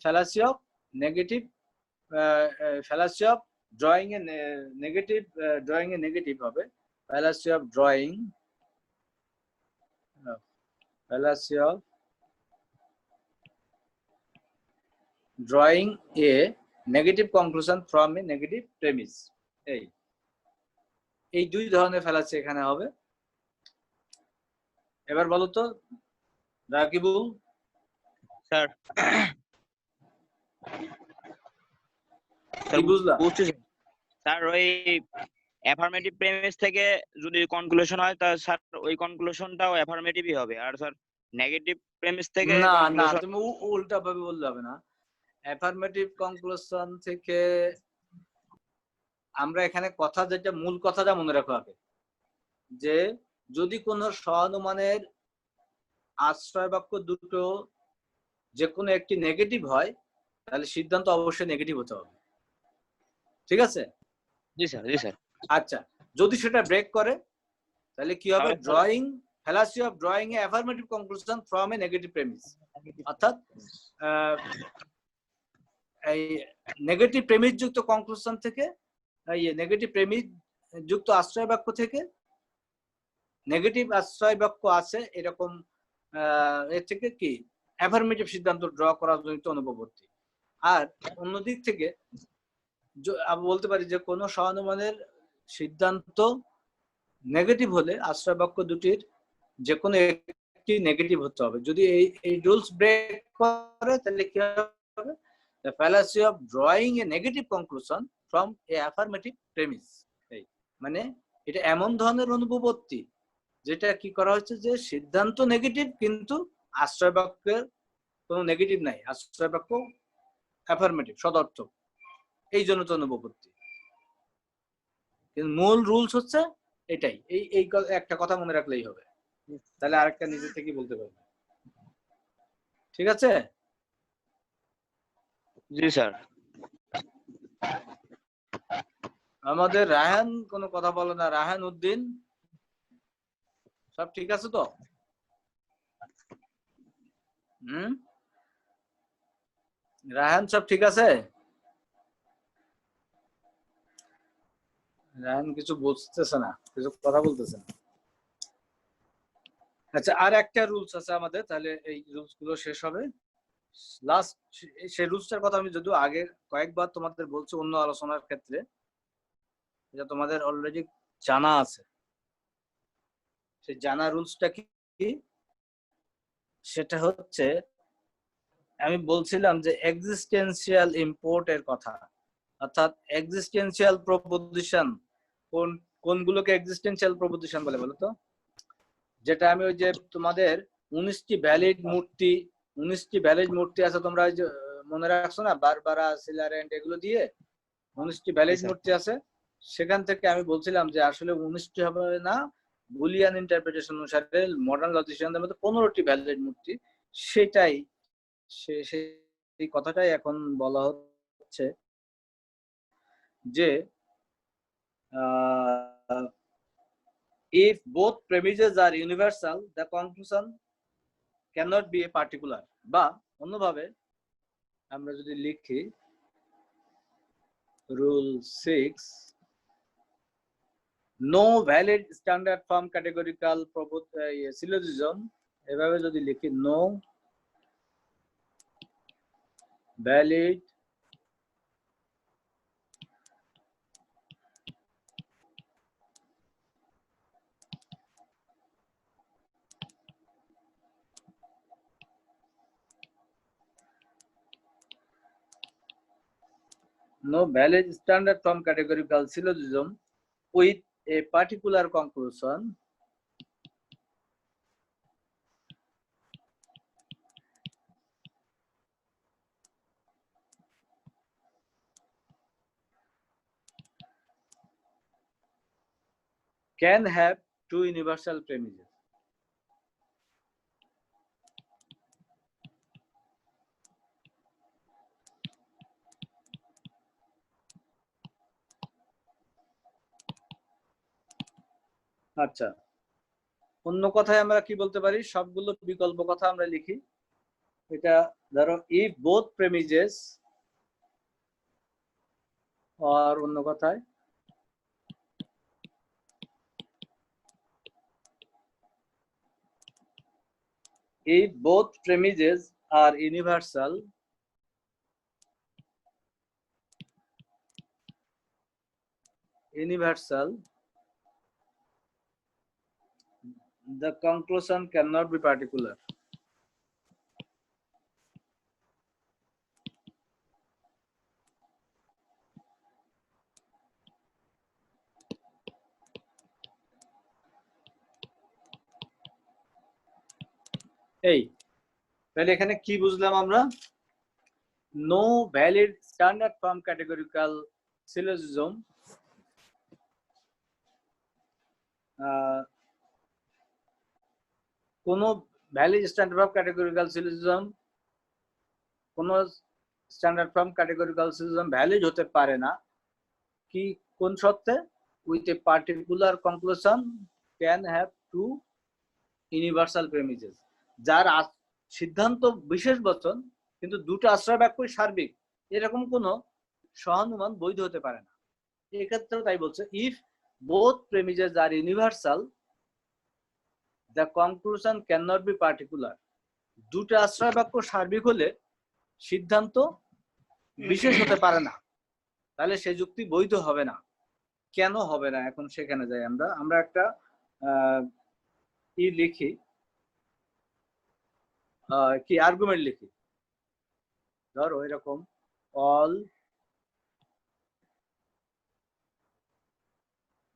fallacy of negative, fallacy of drawing a negative হবে fallacy of drawing a negative conclusion from a negative premise. এই দুই ধরনের ফ্যালাসি এখানে হবে। এবার বলো তো রাকিবুল স্যার, কি বুঝলা? বুঝতেছি স্যার। ওই অ্যাফার্মেটিভ প্রেমিস থেকে যদি কনক্লুশন হয় তা স্যার ওই কনক্লুশনটাও অ্যাফার্মেটিভই হবে। আর স্যার নেগেটিভ প্রেমিস থেকে না না, কনক্লুশন তুমি উল্টা ভাবে বললে হবে না। অ্যাফার্মেটিভ কনক্লুশন থেকে আমরা এখানে কথা যেটা মূল কথাটা মনে রাখা হবে যে যদি কোনো সহানুমানের আশ্রয় বাক্য দুটো যে কোনো একটি নেগেটিভ হয় তাহলে সিদ্ধান্ত অবশ্যই নেগেটিভ হতে হবে। ঠিক আছে? জি স্যার, জি স্যার। আচ্ছা, যদি সেটা ব্রেক করে তাহলে কি হবে? তাহলে drawing fallacy of drawing a affirmative conclusion from a negative premise, অর্থাৎ এই নেগেটিভ প্রেমিস যুক্ত কনক্লুশন থেকে এই নেগেটিভ প্রেমিস যুক্ত আশ্রয় বাক্য থেকে নেগেটিভ আশ্রয় বাক্য আছে এরকম এর থেকে কি অ্যাফার্মেটিভ সিদ্ধান্ত ড্র করার জনিত অনুপবর্তী। আর অন্যদিক থেকে আমি বলতে পারি যে কোনো সহানুমানের সিদ্ধান্ত নেগেটিভ হলে আশ্রয় বাক্য দুটির যে কোনো একটি নেগেটিভ হতে হবে। যদি এই রুলস ব্রেক করে তাহলে কি হবে? The fallacy of drawing a negative conclusion from a affirmative premise, এই মানে এটা এমন ধরনের অনুপবর্তী যেটা কি করা হচ্ছে যে সিদ্ধান্ত নেগেটিভ কিন্তু আশ্রয় বাক্যের কোনো নেগেটিভ নাই, আশ্রয় বাক্য অ্যাফার্মেটিভ সদর্থক, এই জন্য তো অনুপবর্তী। কিন্তু মূল রুলস হচ্ছে এটাই। এই একটা কথা মনে রাখলেই হবে, তাহলে আরেকটা নিজে থেকেই বলতে পারবে। ঠিক আছে? জি স্যার। আমাদের রায়হান কোনো কথা বলে না। রায়হান উদ্দিন, সব ঠিক আছে তো? রায়হান সব ঠিক আছে? রায়হান কিছু বুঝতেছে না, কিছু কথা বলতেছে না। আচ্ছা, আর একটা রুলস আছে আমাদের, তাহলে এই রুলস গুলো শেষ হবে। লাস্ট সেই রুলসটার কথা আমি যদিও আগে কয়েকবার তোমাদের বলছি অন্য আলোচনার ক্ষেত্রে, এটা তোমাদের অলরেডি জানা আছে। সেই জানা রুলসটা কি? সেটা হচ্ছে আমি বলছিলাম যে এক্সিস্টেন্সিয়াল ইম্পোর্ট এর কথা, অর্থাৎ এক্সিস্টেন্সিয়াল প্রপোজিশন কোনগুলোকে এক্সিস্টেন্সিয়াল প্রপোজিশন বলে বলো তো? যেটা আমি ওই যে তোমাদের 19টি ভ্যালিড মূর্তি আছে, তোমরা ওই যে মনে রাখছো না, বারবারা সিলারেন্ট এগুলো দিয়ে 19টি ভ্যালিড মূর্তি আছে। সেখান থেকে আমি বলছিলাম যে আসলে 19টি হবে না, বুলিয়ান ইন্টারপ্রিটেশন অনুসারে মডার্ন লজিশিয়ানদের মধ্যে 15টি ভ্যালিড মূর্তি। সেটাই সেই কথাটাই এখন বলা হচ্ছে যে if both premises are universal the conclusion cannot be a particular, বা অন্যভাবে আমরা যদি লিখি rule 6 no valid standard form categorical syllogism, এভাবে যদি লিখি no valid standard form categorical syllogism with a particular conclusion can have two universal premises. আচ্ছা, অন্য কথায় আমরা কি বলতে পারি? সবগুলো বিকল্প কথা আমরা লিখি। এটা ধরো if both premises, আর অন্য কথায় if both premises are universal the conclusion cannot be particular. এই তাহলে এখানে কি বুঝলাম আমরা? No valid standard form categorical syllogism কোন valid standard form categorical syllogism কোন standard form categorical syllogism valid হতে পারে না কি কোন শর্তে? With a particular conclusion can have two universal premises, যার সিদ্ধান্ত বিশেষ বচন কিন্তু দুটো আশ্রয় বাক্যই সার্বিক, এরকম কোন সহানুমান বৈধ হতে পারে না। এক্ষেত্রেও তাই বলছে, if both premises are universal the conclusion can not be particular. দুটো আশ্রয় বাক্য সার্বিক হলে সিদ্ধান্ত বিশেষ হতে পারে না, তাহলে সে যুক্তি বৈধ হবে না। কেন হবে না এখন সেখানে যাই আমরা একটা লিখি, কি আর্গুমেন্ট লিখি, ধরো এরকম অল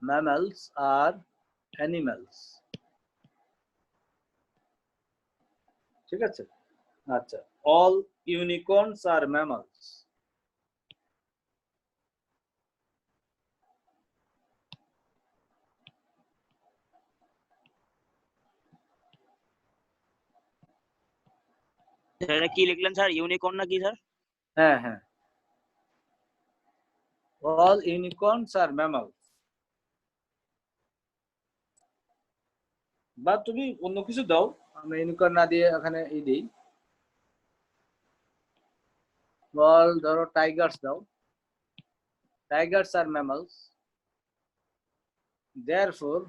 mammals are animals, ঠিক আছে? আচ্ছা, অল ইউনিকর্নস আর mammals, এটা কি লিখলেন স্যার? ইউনিকর্ন না কি স্যার? হ্যাঁ হ্যাঁ, অল ইউনিকর্নস আর mammals, বা তুমি অন্য কিছু দাও, আমরা ইউনিকর্ন না দিয়ে এখানে এই দিই, অল ধরো টাইগার্স দাও, Tigers R mammals, therefore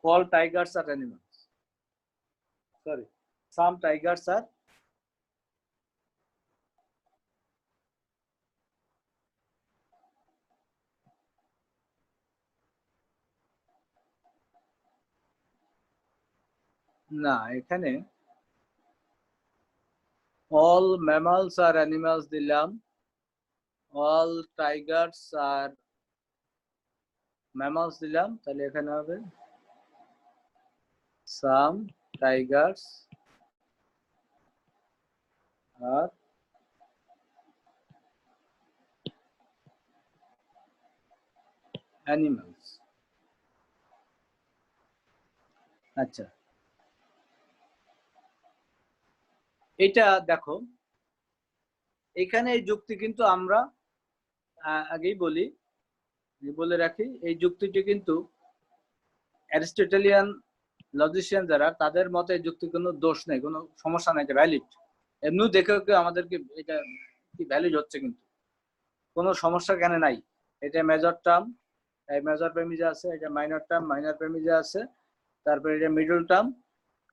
all tigers are animals, sorry, some tigers are না, এখানে all mammals are animals দিলাম, all tigers are mammals দিলাম, তাহলে এখানে হবে some tigers are animals। আচ্ছা, এটা দেখো, এখানে এই যুক্তি কিন্তু আমরা আগেই বলে রাখি, এই যুক্তিটি কিন্তু অ্যারিস্টটলিয়ান লজিশিয়ান যারা, তাদের মতে এই যুক্তি কোনো দোষ নেই, কোনো সমস্যা নাই, এটা ভ্যালিড। এমনিও দেখে আমাদেরকে এটা কি ভ্যালিড হচ্ছে, কিন্তু কোনো সমস্যা কেন নাই। এটা মেজর টার্ম, এই মেজর প্রেমিজে আছে, এটা মাইনর টার্ম, মাইনর প্রেমিজে আছে, তারপরে এটা মিডল টার্ম,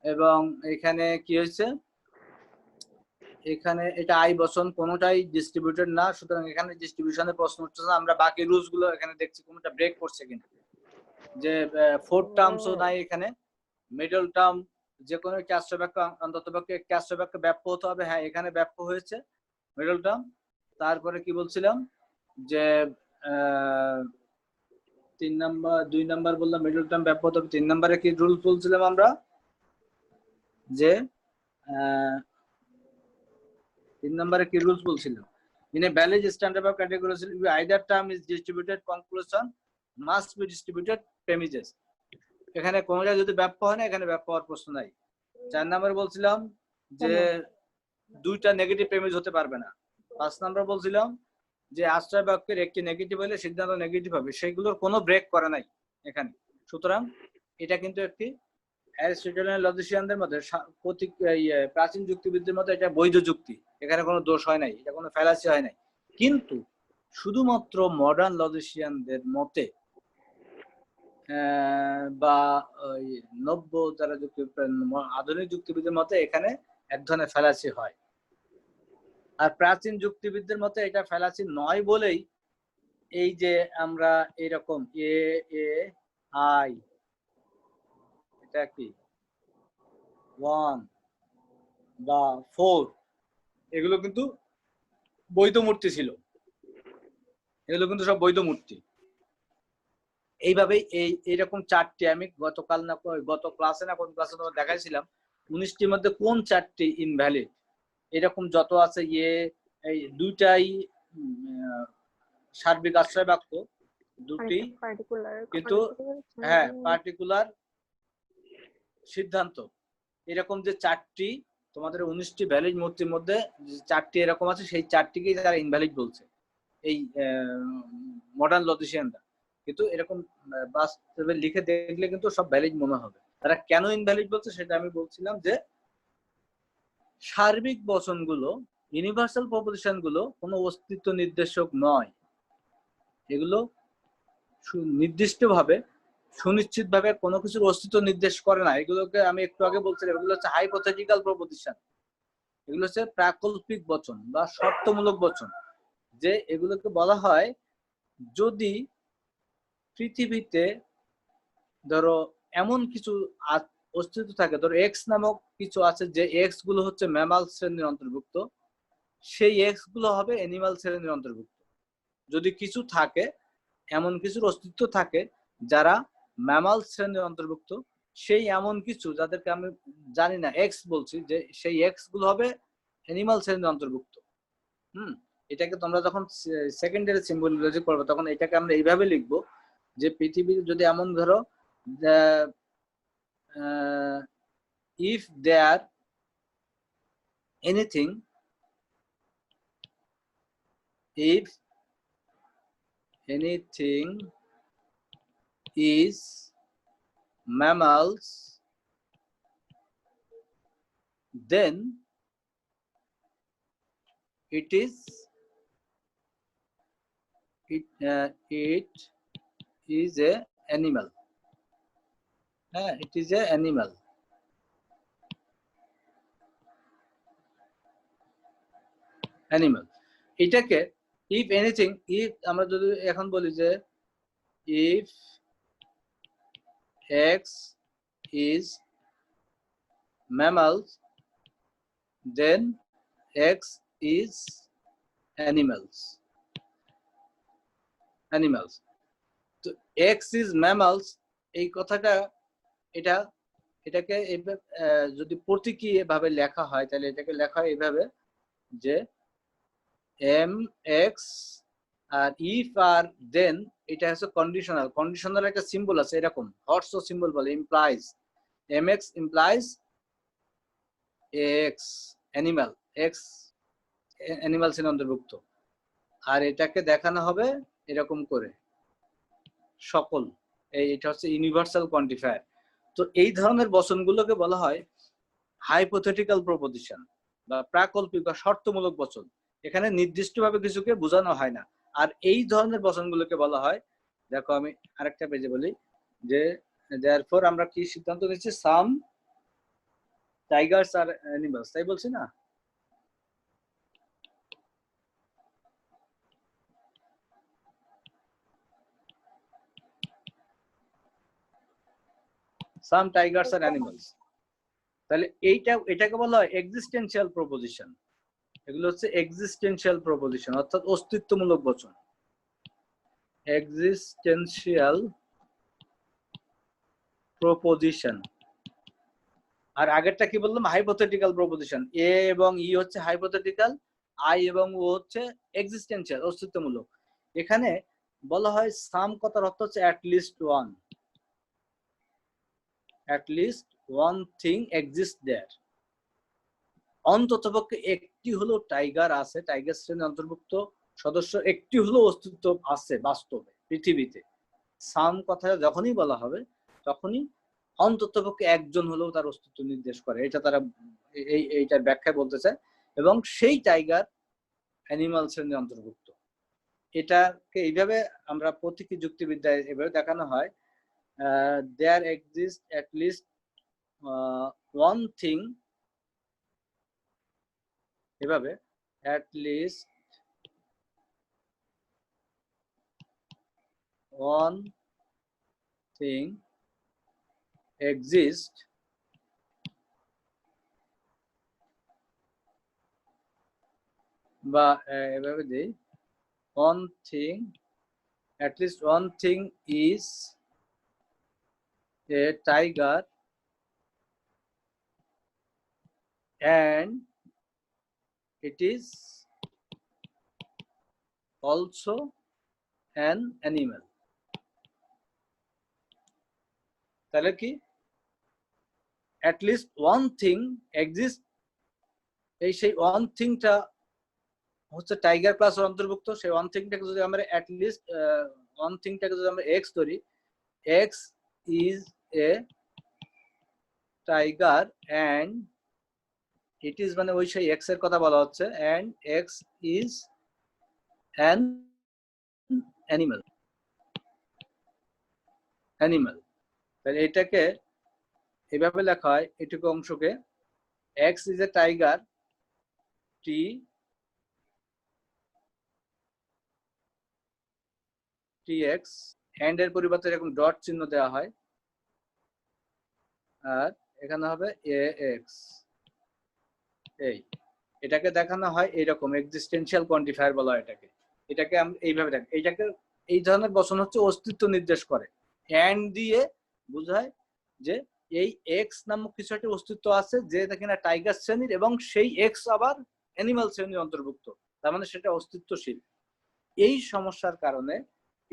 এবং এখানে কি হয়েছে, এখানে এটা আই বচন কোনোটাই ডিস্ট্রিবিউটেড না, সুতরাং এখানে ডিস্ট্রিবিউশনের প্রশ্ন উঠছে না। আমরা বাকি রুলস গুলো এখানে দেখছি কোনোটা ব্রেক করছে কিনা, যে ফোর্থ টার্মসও নাই এখানে, মিডল টার্ম যে কোনো একটি আশ্রয় বাক্য অন্তত পক্ষে একটি আশ্রয় বাক্য ব্যাপ্য হতে হবে, হ্যাঁ এখানে ব্যাপ্য হয়েছে মিডল টার্ম। তারপরে কি বলছিলাম যে 2 নাম্বার বললাম মিডল টার্ম ব্যাপ্য হতে হবে। 3 নম্বরে কি রুল বলছিলাম আমরা, যে 3 নম্বরে কি রুলস বলছিলাম, in a valid standard of categorization either term is distributed conclusion must be distributed premises। এখানে কোনটা যদি ব্যাপ্য হয় না, এখানে ব্যাপ্য হওয়ার প্রশ্ন নাই। 4 নম্বরে বলছিলাম যে দুইটা নেগেটিভ প্রেমিস হতে পারবে না। 5 নম্বর বলছিলাম যে আশ্রয় বাক্যের একটি নেগেটিভ হলে সিদ্ধান্ত নেগেটিভ হবে, সেগুলোর কোনো ব্রেক করে নাই এখানে। সুতরাং এটা কিন্তু একটি অ্যারিস্টটলিয়ান লজিশিয়ানদের মধ্যে, প্রাচীন যুক্তিবিদদের মধ্যে এটা বৈধ যুক্তি, এখানে কোনো দোষ হয় নাই, এটা কোনো ফ্যালাসি হয় নাই। কিন্তু শুধুমাত্র মডার্ন লজিশিয়ানদের মতে বা ওই নব্য যারা আধুনিক যুক্তিবিদদের মতে এখানে এক ধরনের ফ্যালাসি হয়। আর প্রাচীন যুক্তিবিদদের মতে এটা ফ্যালাসি নয় বলেই এই যে আমরা এরকম এ এ আই, এটা কি 1 বা 4, এগুলো কিন্তু বৈধ মূর্তি ছিল, এগুলো কিন্তু সব বৈধ মূর্তি। এইভাবেই এইরকম 4টি আমি গত ক্লাসে না কোন ক্লাসে তোমার দেখাইছিলাম 19টির মধ্যে কোন 4টি ইনভ্যালিড, এরকম যত আছে এই দুইটাই সার্বিক আশ্রয় বাক্য, দুটি কিন্তু হ্যাঁ পার্টিকুলার সিদ্ধান্ত। এরকম যে 4টি তোমাদের 19টি ভ্যালিড মূর্তির মধ্যে 4টি এরকম আছে, সেই 4টিকেই তারা ইনভ্যালিড বলছে এই মডার্ন লজিশিয়ানরা। কিন্তু এরকম বাস্তবে লিখে দেখলে কিন্তু সব ভ্যালিড মনে হবে। তারা কেন ইনভ্যালিড বলছে সেটা আমি বলছিলাম যে সার্বিক বচনগুলো, ইউনিভার্সাল প্রপোজিশন গুলো কোনো অস্তিত্ব নির্দেশক নয়, এগুলো নির্দিষ্টভাবে সুনিশ্চিতভাবে কোনো কিছুর অস্তিত্ব নির্দেশ করে না। এগুলোকে আমি একটু আগে বলছিলাম, এগুলো হচ্ছে হাইপোথেটিক্যাল প্রপোজিশন, এগুলো হচ্ছে প্রাকল্পিক বচন বা শর্তমূলক বচন। যে এগুলোকে বলা হয় যদি পৃথিবীতে ধরো এমন কিছু অস্তিত্ব থাকে, ধরো এক্স নামক কিছু আছে, যে এক্স গুলো হচ্ছে ম্যামাল শ্রেণীর অন্তর্ভুক্ত, সেই এক্স গুলো হবে অ্যানিমাল শ্রেণীর অন্তর্ভুক্ত। যদি কিছু থাকে, এমন কিছুর অস্তিত্ব থাকে যারা ম্যামাল শ্রেণীর অন্তর্ভুক্ত, সেই এমন কিছু যাদেরকে আমি জানি না এক্স বলছি, যে সেই এক্স গুলো হবে অ্যানিমাল শ্রেণীর অন্তর্ভুক্ত। এটাকে তোমরা যখন সেকেন্ডারি সিম্বলজি করবে তখন এটাকে আমরা এইভাবে লিখবো যে পৃথিবীর যদি এমন ধরো if there anything, if anything is mammals, then it is a animal. It is a animal. এটাকে if anything, if আমরা যদি এখন বলি যে if x is mammals, then x is animals. তো x is mammals এই কথাটা, এটাকে যদি প্রতীকী ভাবে লেখা হয় তাহলে এটাকে লেখা হয় এইভাবে যে এম এক্স আর ইফ আর দেন, এটা হচ্ছে কন্ডিশনাল একটা সিম্বল আছে, এরকম হর্স সিম্বল বলে, implies M X implies X animal, X animals এর অন্তর্ভুক্ত। আর এটাকে দেখানো হবে এরকম করে সকল, এটা হচ্ছে ইউনিভার্সাল কোয়ান্টিফায়ার। তো এই ধরনের বচনগুলোকে বলা হয় হাইপোথেটিক্যাল প্রপোজিশন বা প্রাকল্পিক বা শর্তমূলক বচন। এখানে নির্দিষ্টভাবে কিছুকে বোঝানো হয় না। আর এই ধরনের বচনগুলোকে বলা হয়, দেখো আমি আরেকটা পেজে বলি যে therefore আমরা কি সিদ্ধান্ত নিচ্ছি, সাম টাইগার্স আর অ্যানিমালস, তাই বলছি না? সাম টাইগার্স আর অ্যানিমালস, তাহলে এটাকে বলা হয় এক্সিস্টেন্সিয়াল প্রপোজিশন। এগুলো হচ্ছে এক্সিস্টেন্সিয়াল প্রপোজিশন, অর্থাৎ অস্তিত্বমূলক বচন, এক্সিস্টেন্সিয়াল প্রপোজিশন। আর আগেরটা কি বললাম, হাইপোথেটিক্যাল প্রপোজিশন। এ এবং ই হচ্ছে হাইপোথেটিক্যাল, আই এবং ও হচ্ছে এক্সিস্টেন্সিয়াল অস্তিত্বমূলক। এখানে বলা হয় সাম কথার অর্থ হচ্ছে at least one thing exists there, অন্ততপক্ষে একটি হলো টাইগার আছে, টাইগার শ্রেণীর অন্তর্ভুক্ত সদস্য একটি হলো অস্তিত্ব আছে বাস্তবে পৃথিবীতে। সাম কথা যখনই বলা হবে তখনই অন্ততপক্ষে একজন হলেও তার অস্তিত্ব নির্দেশ করে, এটা তারা এইটার ব্যাখ্যায় বলতে চায়। এবং সেই টাইগার অ্যানিমাল শ্রেণীর অন্তর্ভুক্ত। এটাকে এইভাবে আমরা প্রতীকী যুক্তিবিদ্যায় এভাবে দেখানো হয়, there exists at least one thing, এভাবে at least one thing exists বা এভাবে দেই one thing at least one thing is a tiger and it is also an animal. তাহলে কি at least one thing exists, এই সেই one thingটা হচ্ছে tiger ক্লাসের অন্তর্ভুক্ত। সেই ওয়ান থিংটাকে যদি আমরা at least ওয়ান থিংটাকে যদি আমরা x ধরি, x is a tiger and it is মানে ওই সেই x এর কথা বলা হচ্ছে, and x is an animal. তাহলে এটাকে এভাবে লেখা হয়, এটুকু অংশকে x is a tiger, t tx, and এর পরিবর্তে এরকম ডট চিহ্ন দেওয়া হয়, আর এখানে হবে ax। এটাকে দেখানো হয় এইরকম, এক্সিস্টেন্সিয়াল কোয়ান্টিফায়ার বলা হয় এটাকে। এটাকে আমরা এইভাবে দেখি, এইটাকে এই ধরনের বচন হচ্ছে অস্তিত্ব নির্দেশ করে। অ্যান্ড দিয়ে বোঝায় যে এই এক্স নামক কিছু একটা অস্তিত্ব আছে যেটা কিনা টাইগার শ্রেণীর, এবং সেই এক্স আবার অ্যানিমাল শ্রেণীর অন্তর্ভুক্ত, তার মানে সেটা অস্তিত্বশীল। এই সমস্যার কারণে,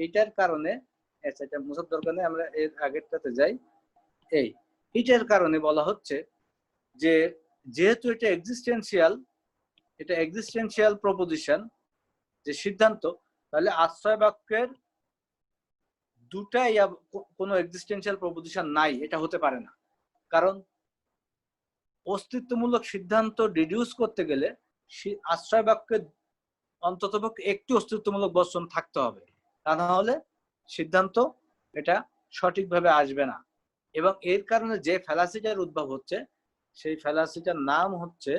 এইটার কারণে, এটা মোছার দরকার নেই, আমরা এর আগেরটাতে যাই। এইটার কারণে বলা হচ্ছে যে যেহেতু এটা এক্সিস্টেন্সিয়াল প্রপোজিশন, যে সিদ্ধান্ত, তাহলে আশ্রয় বাক্যের দুটাই কোনো এক্সিস্টেন্সিয়াল প্রপোজিশন নাই, এটা হতে পারে না। কারণ অস্তিত্বমূলক সিদ্ধান্ত ডিডিউস করতে গেলে আশ্রয় বাক্যের অন্ততপক্ষে একটি অস্তিত্বমূলক বচন থাকতে হবে, তা না হলে সিদ্ধান্ত এটা সঠিকভাবে আসবে না। এবং এর কারণে যে ফ্যালাসিটার উদ্ভব হচ্ছে, সেই ফ্যালাসিটার নাম হচ্ছে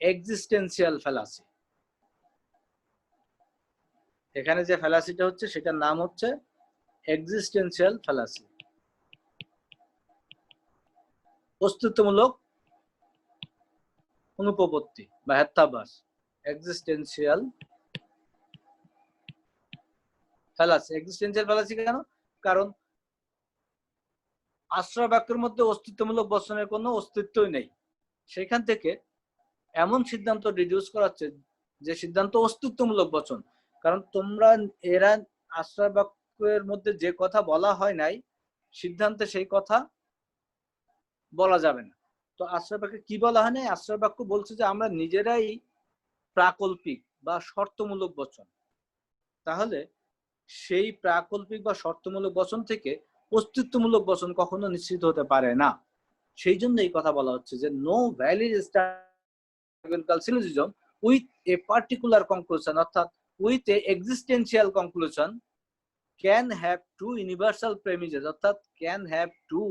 এক্সিস্টেন্সিয়াল ফ্যালাসি। এখানে যে ফ্যালাসিটা হচ্ছে সেটার নাম হচ্ছে এক্সিস্টেন্সিয়াল ফ্যালাসি, অস্তিত্বমূলক অনুপপত্তি বা হেত্যাভাস। এক্সিস্টেন্সিয়াল ফ্যালাসি কেন? কারণ আশ্রয় বাক্যের মধ্যে অস্তিত্বমূলক বচনের কোনো অস্তিত্বই নেই, সেখান থেকে এমন সিদ্ধান্ত ডিডিউস করা হচ্ছে যে সিদ্ধান্ত অস্তিত্বমূলক বচন। কারণ এরা আশ্রয় বাক্যের মধ্যে যে কথা বলা হয় নাই, সিদ্ধান্তে সেই কথা বলা যাবে না। তো আশ্রয় বাক্যে কি বলা হয় নাই? আশ্রয় বাক্য বলছে যে আমরা নিজেরাই প্রাকল্পিক বা শর্তমূলক বচন। তাহলে সেই প্রাকল্পিক বা শর্তমূলক বচন থেকে অস্তিত্বমূলক বচন কখনো নিশ্চিত হতে পারে না। সেই জন্য এই কথা বলা হচ্ছে যে no valid strategical syllogism with a particular conclusion, অর্থাৎ with a existential conclusion can have two universal premises, অর্থাৎ can have two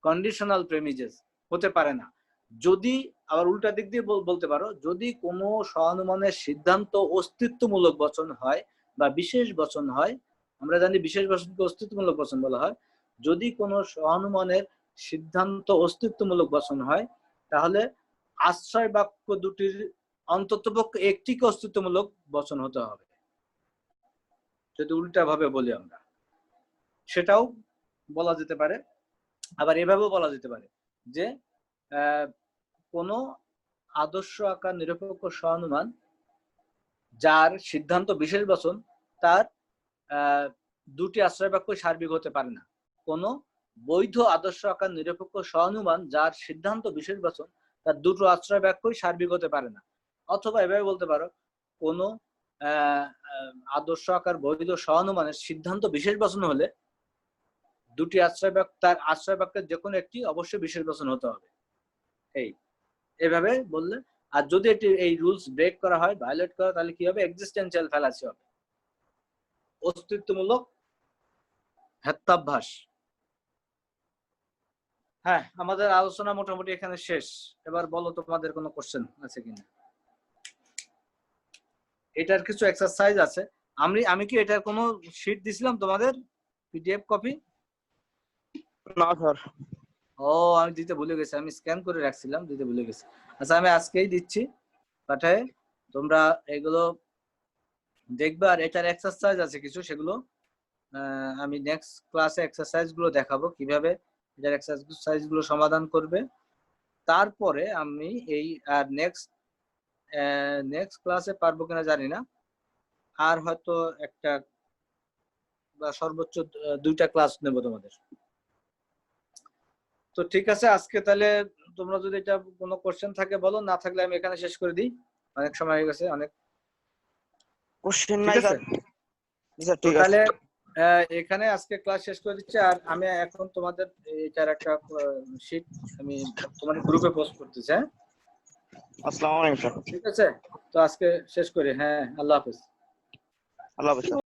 conditional premises, হতে পারে না। যদি আবার উল্টা দিক দিয়ে বলতে পারো, যদি কোনো সহানুমানের সিদ্ধান্ত অস্তিত্বমূলক বচন হয় বা বিশেষ বচন হয়, আমরা জানি বিশেষ বচনকে অস্তিত্বমূলক বচন বলা হয়, যদি কোনো সহানুমানের সিদ্ধান্ত অস্তিত্বমূলক বচন হয়, তাহলে আশ্রয় বাক্য দুটির অন্ততপক্ষে একটিকে অস্তিত্বমূলক বচন হতে হবে। যদি উল্টা ভাবে বলি আমরা, সেটাও বলা যেতে পারে। আবার এভাবেও বলা যেতে পারে যে কোনো আদর্শ আকার নিরপেক্ষ সহানুমান যার সিদ্ধান্ত বিশেষ বচন, তার দুটি আশ্রয় বাক্য সার্বিক হতে পারে না। কোনো বৈধ আদর্শ আকার নিরপেক্ষ সহানুমান যার সিদ্ধান্ত বিশেষ বচন, তার দুটো আশ্রয় বাক্যই সার্বিক হতে পারে না। অথবা এভাবে বলতে পারো, কোনো আদর্শ আকার বৈধ সহানুমানের সিদ্ধান্ত বিশেষ বচন হলে দুটি আশ্রয় বাক্য, তার আশ্রয় বাক্যের যে কোনো একটি অবশ্যই বিশেষ বচন হতে হবে। এইভাবে বললে, আর যদি এটি এই রুলস ব্রেক করা হয়, ভায়োলেট করা, তাহলে কি হবে? এক্সিস্টেন্সিয়াল ফ্যালাসি হবে, অস্তিত্বমূলক হেত্যাভ্যাস। হ্যাঁ, আমাদের আলোচনা মোটামুটি এখানে শেষ। এবার বলো তোমাদের কোনো কোশ্চেন আছে কিনা। এটার কিছু এক্সারসাইজ আছে। আমি কি এটার কোনো শীট দিছিলাম তোমাদের, পিডিএফ কপি? না স্যার। ও, আমি দিতে ভুলে গেছি, আমি স্ক্যান করে রাখছিলাম, দিতে ভুলে গেছি। আচ্ছা, আমি আজকেই দিচ্ছি পাঠায়, তোমরা এগুলো দেখবে। আর এটার এক্সারসাইজ আছে কিছু, সেগুলো আমি নেক্সট ক্লাসে এক্সারসাইজ গুলো দেখাবো কিভাবে এটার এক্সারসাইজ গুলো সমাধান করবে। তারপরে আমি এই আর নেক্সট ক্লাসে পারবো কিনা জানি না, আর হয়তো একটা বা সর্বোচ্চ 2টা ক্লাস নেব তোমাদের। তো ঠিক আছে, আজকে তাহলে তোমরা যদি এটা কোনো কোশ্চেন থাকে বলো, না থাকলে আমি এখানে শেষ করে দিই, অনেক সময় হয়ে গেছে অনেক। কোশ্চেন ঠিক নাই আছে, স্যার। স্যার তো ঠিক আছে। তাহলে এখানে আজকে ক্লাস শেষ করে দিচ্ছি। আর আমি এখন তোমাদের এটার একটা শীট আমি তোমাদের গ্রুপে পোস্ট করতেছি। হ্যাঁ, আসসালামু আলাইকুম স্যার। ঠিক আছে, তো আজকে শেষ করি। হ্যাঁ, আল্লাহ হাফেজ। আল্লাহ হাফেজ।